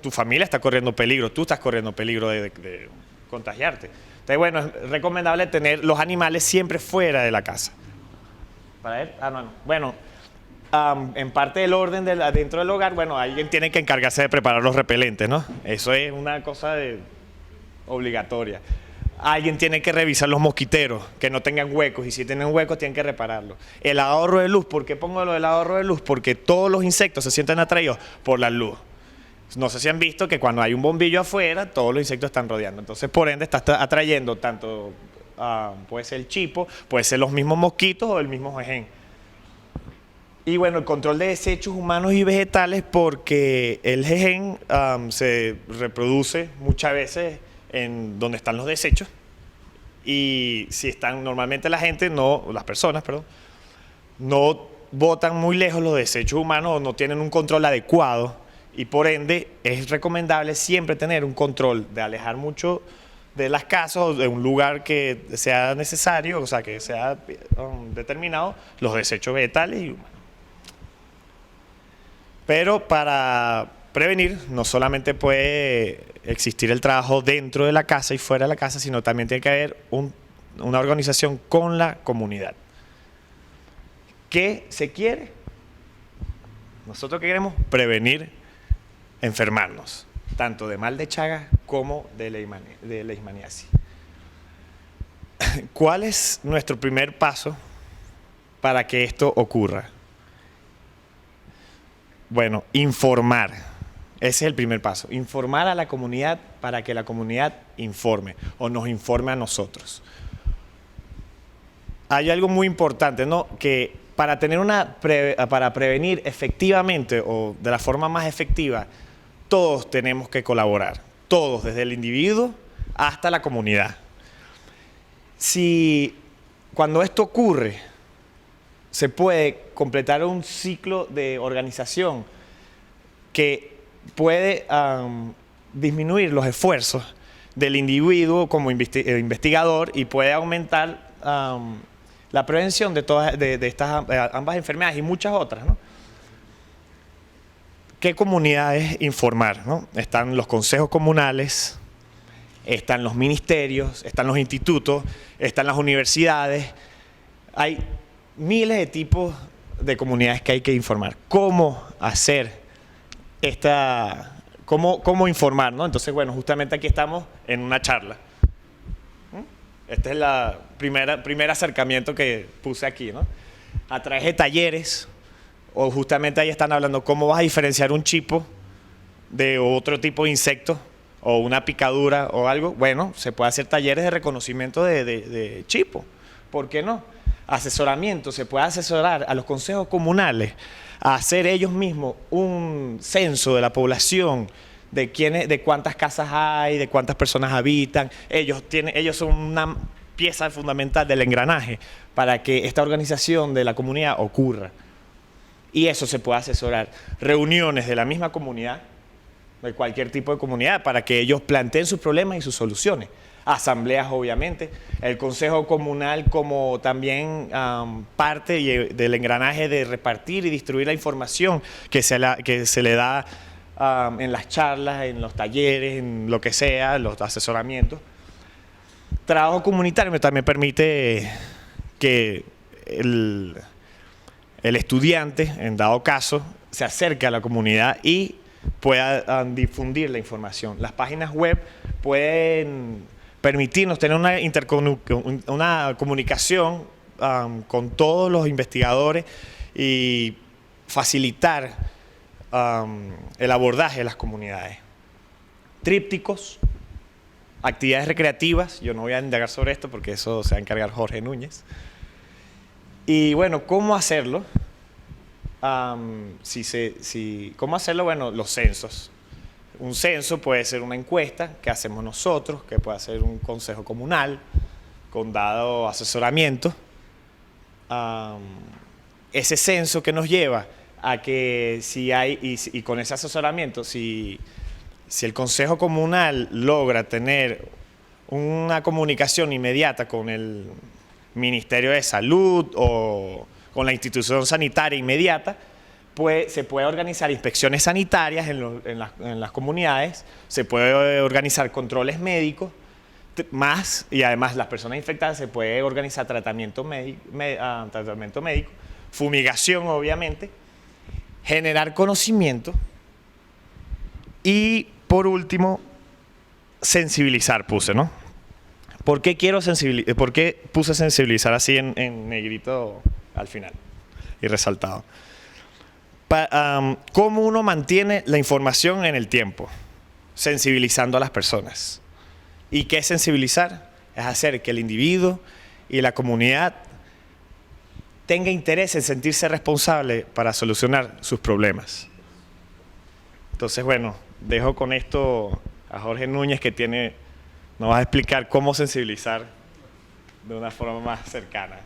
tu familia está corriendo peligro, tú estás corriendo peligro de contagiarte. Entonces, bueno, es recomendable tener los animales siempre fuera de la casa. ¿Para ver? Bueno, en parte del orden dentro del hogar, bueno, alguien tiene que encargarse de preparar los repelentes, ¿no? Eso es una cosa obligatoria. Alguien tiene que revisar los mosquiteros, que no tengan huecos, y si tienen huecos tienen que repararlos. El ahorro de luz, ¿por qué pongo lo del ahorro de luz? Porque todos los insectos se sienten atraídos por la luz. No sé si han visto que cuando hay un bombillo afuera, todos los insectos están rodeando. Entonces, por ende, está atrayendo tanto puede ser el chipo, puede ser los mismos mosquitos o el mismo jején. Y bueno, el control de desechos humanos y vegetales, porque el jején se reproduce muchas veces en donde están los desechos, y si están normalmente las personas, no botan muy lejos los desechos humanos o no tienen un control adecuado, y por ende es recomendable siempre tener un control de alejar mucho de las casas o de un lugar que sea necesario, o sea, que sea determinado, los desechos vegetales y humanos. Pero para prevenir, no solamente puede existir el trabajo dentro de la casa y fuera de la casa, sino también tiene que haber una organización con la comunidad. ¿Qué se quiere? Nosotros queremos prevenir enfermarnos, tanto de mal de Chagas como de leishmaniasis. ¿Cuál es nuestro primer paso para que esto ocurra? Bueno, informar. Ese es el primer paso. Informar a la comunidad para que la comunidad informe o nos informe a nosotros. Hay algo muy importante, ¿no? Que para prevenir efectivamente o de la forma más efectiva, todos tenemos que colaborar. Todos, desde el individuo hasta la comunidad. Cuando esto ocurre, se puede completar un ciclo de organización que puede disminuir los esfuerzos del individuo como investigador y puede aumentar la prevención de estas ambas enfermedades y muchas otras, ¿no? ¿Qué comunidades informar, ¿no? Están los consejos comunales, están los ministerios, están los institutos, están las universidades. Hay miles de tipos de comunidades que hay que informar. ¿Cómo hacer cómo informar, ¿no? Entonces, bueno, justamente aquí estamos en una charla. Este es el primer acercamiento que puse aquí, ¿no? A través de talleres, o justamente ahí están hablando cómo vas a diferenciar un chipo de otro tipo de insecto, o una picadura o algo. Bueno, se puede hacer talleres de reconocimiento de chipo. ¿Por qué no? Asesoramiento, se puede asesorar a los consejos comunales a hacer ellos mismos un censo de la población, de cuántas casas hay, de cuántas personas habitan. Ellos son una pieza fundamental del engranaje para que esta organización de la comunidad ocurra. Y eso se puede asesorar. Reuniones de la misma comunidad, de cualquier tipo de comunidad, para que ellos planteen sus problemas y sus soluciones. Asambleas, obviamente, el consejo comunal como también parte del engranaje de repartir y distribuir la información que se le da en las charlas, en los talleres, en lo que sea, los asesoramientos. Trabajo comunitario también permite que el estudiante, en dado caso, se acerque a la comunidad y pueda difundir la información. Las páginas web pueden permitirnos tener una comunicación con todos los investigadores y facilitar el abordaje de las comunidades. Trípticos, actividades recreativas, yo no voy a indagar sobre esto porque eso se va a encargar Jorge Núñez. Y bueno, ¿cómo hacerlo? ¿Cómo hacerlo? Bueno, los censos. Un censo puede ser una encuesta que hacemos nosotros, que puede ser un consejo comunal, con dado asesoramiento. Ese censo que nos lleva a que y con ese asesoramiento, si el consejo comunal logra tener una comunicación inmediata con el Ministerio de Salud o con la institución sanitaria inmediata, se puede organizar inspecciones sanitarias en las comunidades, se puede organizar controles médicos, y además las personas infectadas se puede organizar tratamiento médico, fumigación obviamente, generar conocimiento y por último sensibilizar puse, ¿no? ¿Por qué puse sensibilizar así en negrito al final y resaltado? ¿Cómo uno mantiene la información en el tiempo? Sensibilizando a las personas. ¿Y qué es sensibilizar? es hacer que el individuo y la comunidad tenga interés en sentirse responsable para solucionar sus problemas. Entonces, bueno, dejo con esto a Jorge Núñez, que nos va a explicar cómo sensibilizar de una forma más cercana.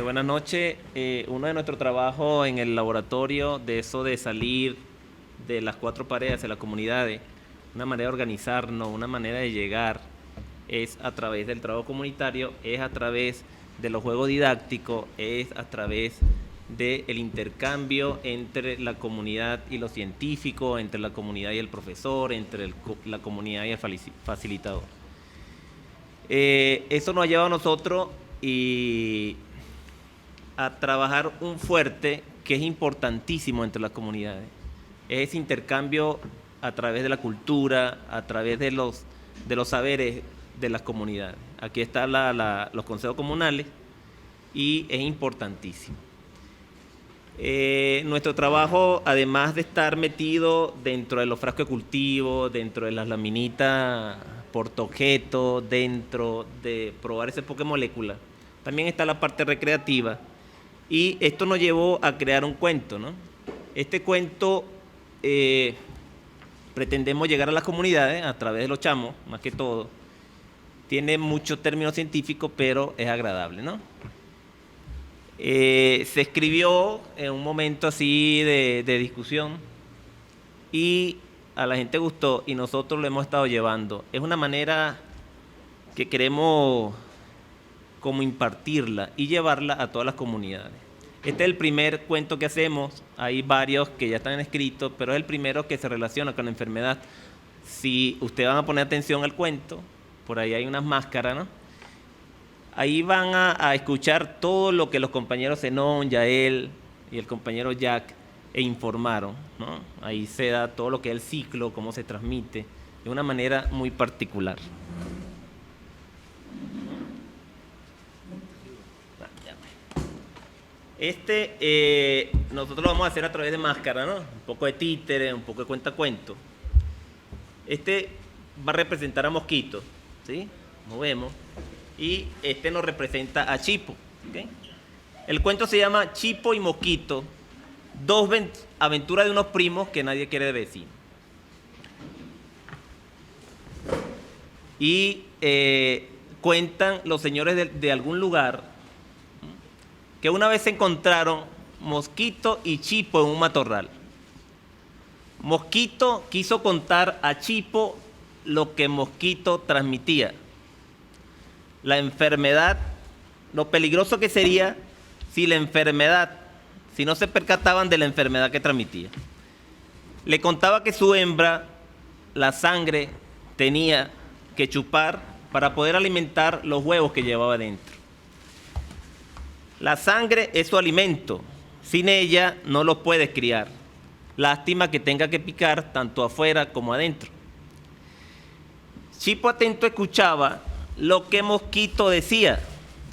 Buenas noches. Uno de nuestros trabajos en el laboratorio, de eso de salir de las cuatro paredes de las comunidades, una manera de organizarnos, una manera de llegar, es a través del trabajo comunitario, es a través de los juegos didácticos, es a través del intercambio entre la comunidad y los científicos, entre la comunidad y el profesor, entre la comunidad y el facilitador. Eso nos ha llevado a nosotros a trabajar un fuerte que es importantísimo entre las comunidades. Es ese intercambio a través de la cultura, a través de los saberes de las comunidades. Aquí están los consejos comunales y es importantísimo. Nuestro trabajo, además de estar metido dentro de los frascos de cultivo, dentro de las laminitas portaobjeto, dentro de probar ese molécula, también está la parte recreativa, y esto nos llevó a crear un cuento, ¿no? Este cuento pretendemos llegar a las comunidades a través de los chamos, más que todo. Tiene muchos términos científicos, pero es agradable, ¿no? Se escribió en un momento así de discusión y a la gente gustó y nosotros lo hemos estado llevando. Es una manera que queremos como impartirla y llevarla a todas las comunidades. Este es el primer cuento que hacemos, hay varios que ya están escritos, pero es el primero que se relaciona con la enfermedad. Si ustedes van a poner atención al cuento, por ahí hay unas máscaras, ¿no? Ahí van a escuchar todo lo que los compañeros Zenón, Yael y el compañero Jack informaron, ¿no? Ahí se da todo lo que es el ciclo, cómo se transmite, de una manera muy particular. Nosotros lo vamos a hacer a través de máscara, ¿no? Un poco de títere, un poco de cuentacuento. Va a representar a Mosquito, ¿sí? Movemos. Y nos representa a Chipo, ¿okay? El cuento se llama Chipo y Mosquito, dos aventuras de unos primos que nadie quiere de vecino. Y cuentan los señores de algún lugar que una vez se encontraron Mosquito y Chipo en un matorral. Mosquito quiso contar a Chipo lo que Mosquito transmitía. La enfermedad, lo peligroso que sería si no se percataban de la enfermedad que transmitía. Le contaba que su hembra, la sangre, tenía que chupar para poder alimentar los huevos que llevaba dentro. La sangre es su alimento, sin ella no los puedes criar. Lástima que tenga que picar tanto afuera como adentro. Chipo atento escuchaba lo que Mosquito decía,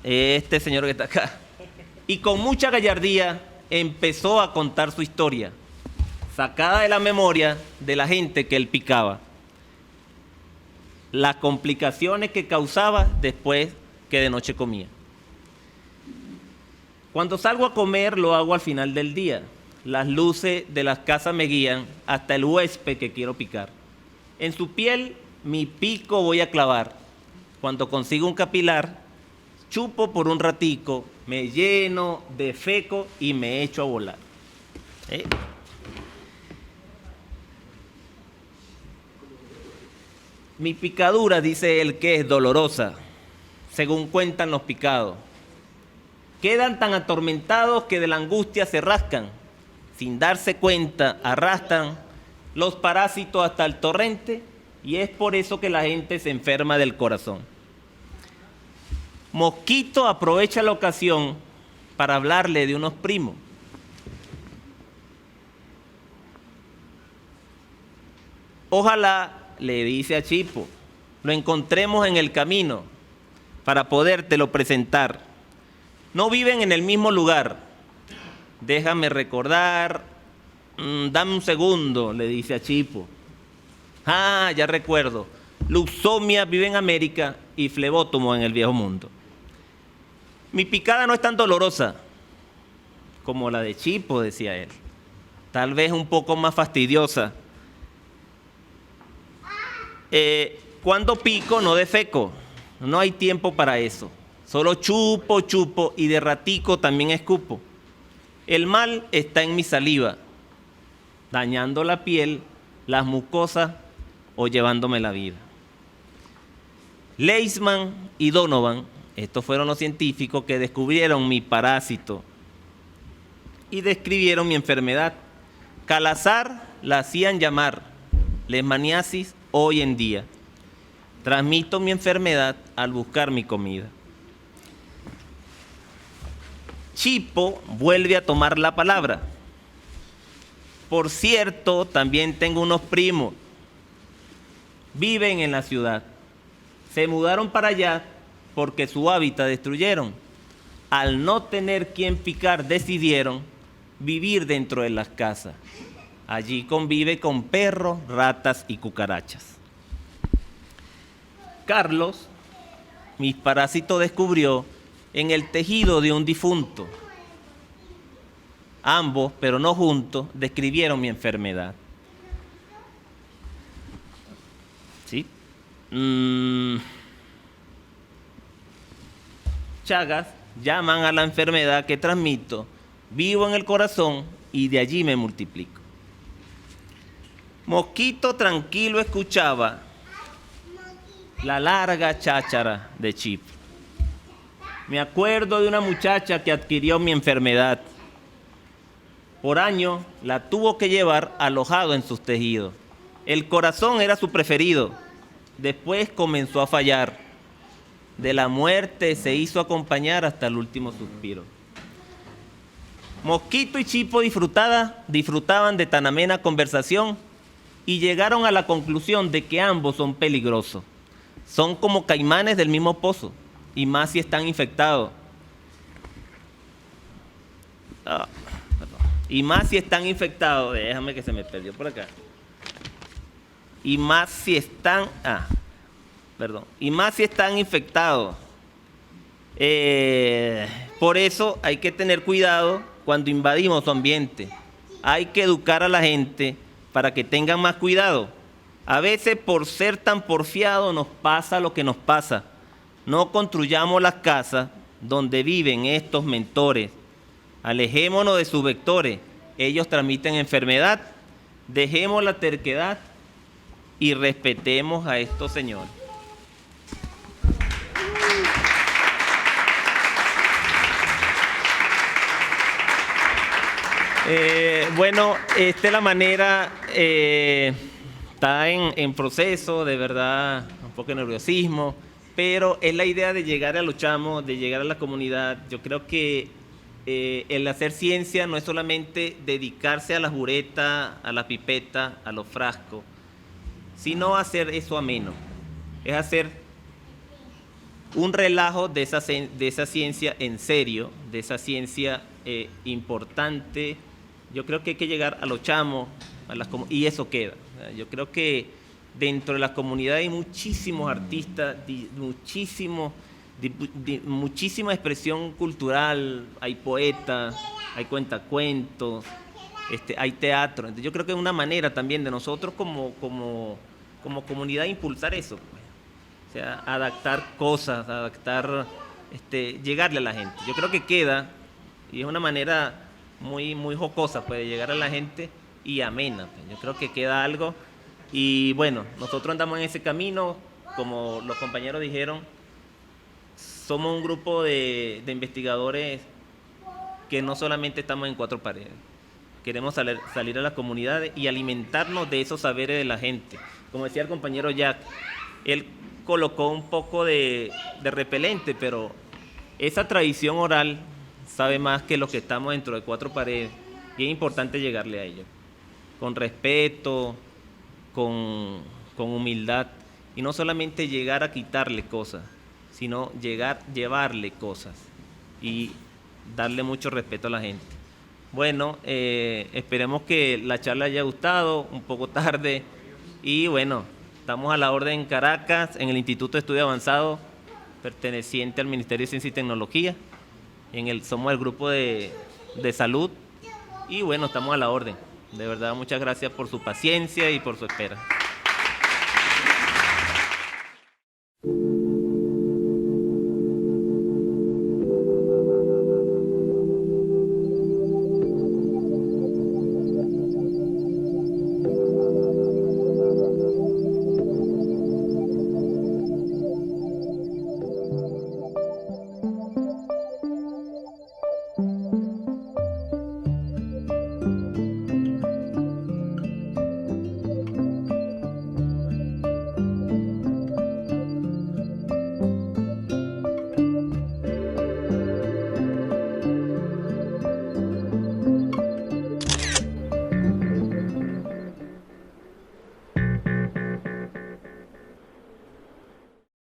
este señor que está acá, y con mucha gallardía empezó a contar su historia, sacada de la memoria de la gente que él picaba, las complicaciones que causaba después que de noche comía. Cuando salgo a comer lo hago al final del día, las luces de las casas me guían hasta el huésped que quiero picar. En su piel mi pico voy a clavar. Cuando consigo un capilar, chupo por un ratico, me lleno, defeco y me echo a volar. Mi picadura, dice él, que es dolorosa, según cuentan los picados. Quedan tan atormentados que de la angustia se rascan. Sin darse cuenta, arrastran los parásitos hasta el torrente y es por eso que la gente se enferma del corazón. Mosquito aprovecha la ocasión para hablarle de unos primos. Ojalá, le dice a Chipo, lo encontremos en el camino para podértelo presentar. No viven en el mismo lugar. Déjame recordar. Dame un segundo, le dice a Chipo. Ah, ya recuerdo. Luxomia vive en América y flebótomo en el viejo mundo. Mi picada no es tan dolorosa como la de Chipo, decía él. Tal vez un poco más fastidiosa. Cuando pico no defeco, no hay tiempo para eso. Solo chupo y de ratico también escupo. El mal está en mi saliva, dañando la piel, las mucosas o llevándome la vida. Leishman y Donovan, estos fueron los científicos que descubrieron mi parásito y describieron mi enfermedad. Calazar la hacían llamar leishmaniasis hoy en día. Transmito mi enfermedad al buscar mi comida. Chipo vuelve a tomar la palabra. Por cierto, también tengo unos primos. Viven en la ciudad. Se mudaron para allá porque su hábitat destruyeron. Al no tener quien picar, decidieron vivir dentro de las casas. Allí convive con perros, ratas y cucarachas. Carlos, mi parásito, descubrió en el tejido de un difunto. Ambos, pero no juntos, describieron mi enfermedad. ¿Sí? Chagas llaman a la enfermedad que transmito, vivo en el corazón y de allí me multiplico. Mosquito tranquilo escuchaba la larga cháchara de Chip. Me acuerdo de una muchacha que adquirió mi enfermedad. Por años la tuvo que llevar alojado en sus tejidos. El corazón era su preferido. Después comenzó a fallar. De la muerte se hizo acompañar hasta el último suspiro. Mosquito y Chipo disfrutaban de tan amena conversación y llegaron a la conclusión de que ambos son peligrosos. Son como caimanes del mismo pozo, y más si están infectados. Y más si están infectados, déjame que se me perdió por acá. Y más si están, y más si están infectados. Por eso hay que tener cuidado cuando invadimos su ambiente. Hay que educar a la gente para que tengan más cuidado. A veces por ser tan porfiados nos pasa lo que nos pasa. No construyamos las casas donde viven estos mentores. Alejémonos de sus vectores. Ellos transmiten enfermedad. Dejemos la terquedad y respetemos a estos señores. Bueno, esta es la manera, está en proceso, de verdad, un poco de nerviosismo, pero es la idea de llegar a los chamos, de llegar a la comunidad. Yo creo que el hacer ciencia no es solamente dedicarse a las buretas, a la pipeta, a los frascos, sino hacer eso ameno, es hacer un relajo de esa ciencia en serio, de esa ciencia importante. Yo creo que hay que llegar a los chamos, y eso queda. Yo creo que dentro de la comunidad hay muchísimos artistas, muchísima expresión cultural, hay poetas, hay cuentacuentos, hay teatro. Entonces yo creo que es una manera también de nosotros como comunidad impulsar eso, pues. O sea, adaptar cosas, llegarle a la gente. Yo creo que queda, y es una manera muy, muy jocosa, pues, de llegar a la gente y amena. Pues. Yo creo que queda algo, y bueno, nosotros andamos en ese camino, como los compañeros dijeron, somos un grupo de investigadores que no solamente estamos en cuatro paredes, queremos salir a las comunidades y alimentarnos de esos saberes de la gente. Como decía el compañero Jack, él colocó un poco de repelente, pero esa tradición oral sabe más que los que estamos dentro de cuatro paredes, y es importante llegarle a ellos, con respeto, con humildad, y no solamente llegar a quitarle cosas, sino llevarle cosas y darle mucho respeto a la gente. Bueno, esperemos que la charla haya gustado, un poco tarde. Y bueno, estamos a la orden en Caracas, en el Instituto de Estudio Avanzado, perteneciente al Ministerio de Ciencia y Tecnología. Somos el grupo de salud. Y bueno, estamos a la orden. De verdad, muchas gracias por su paciencia y por su espera.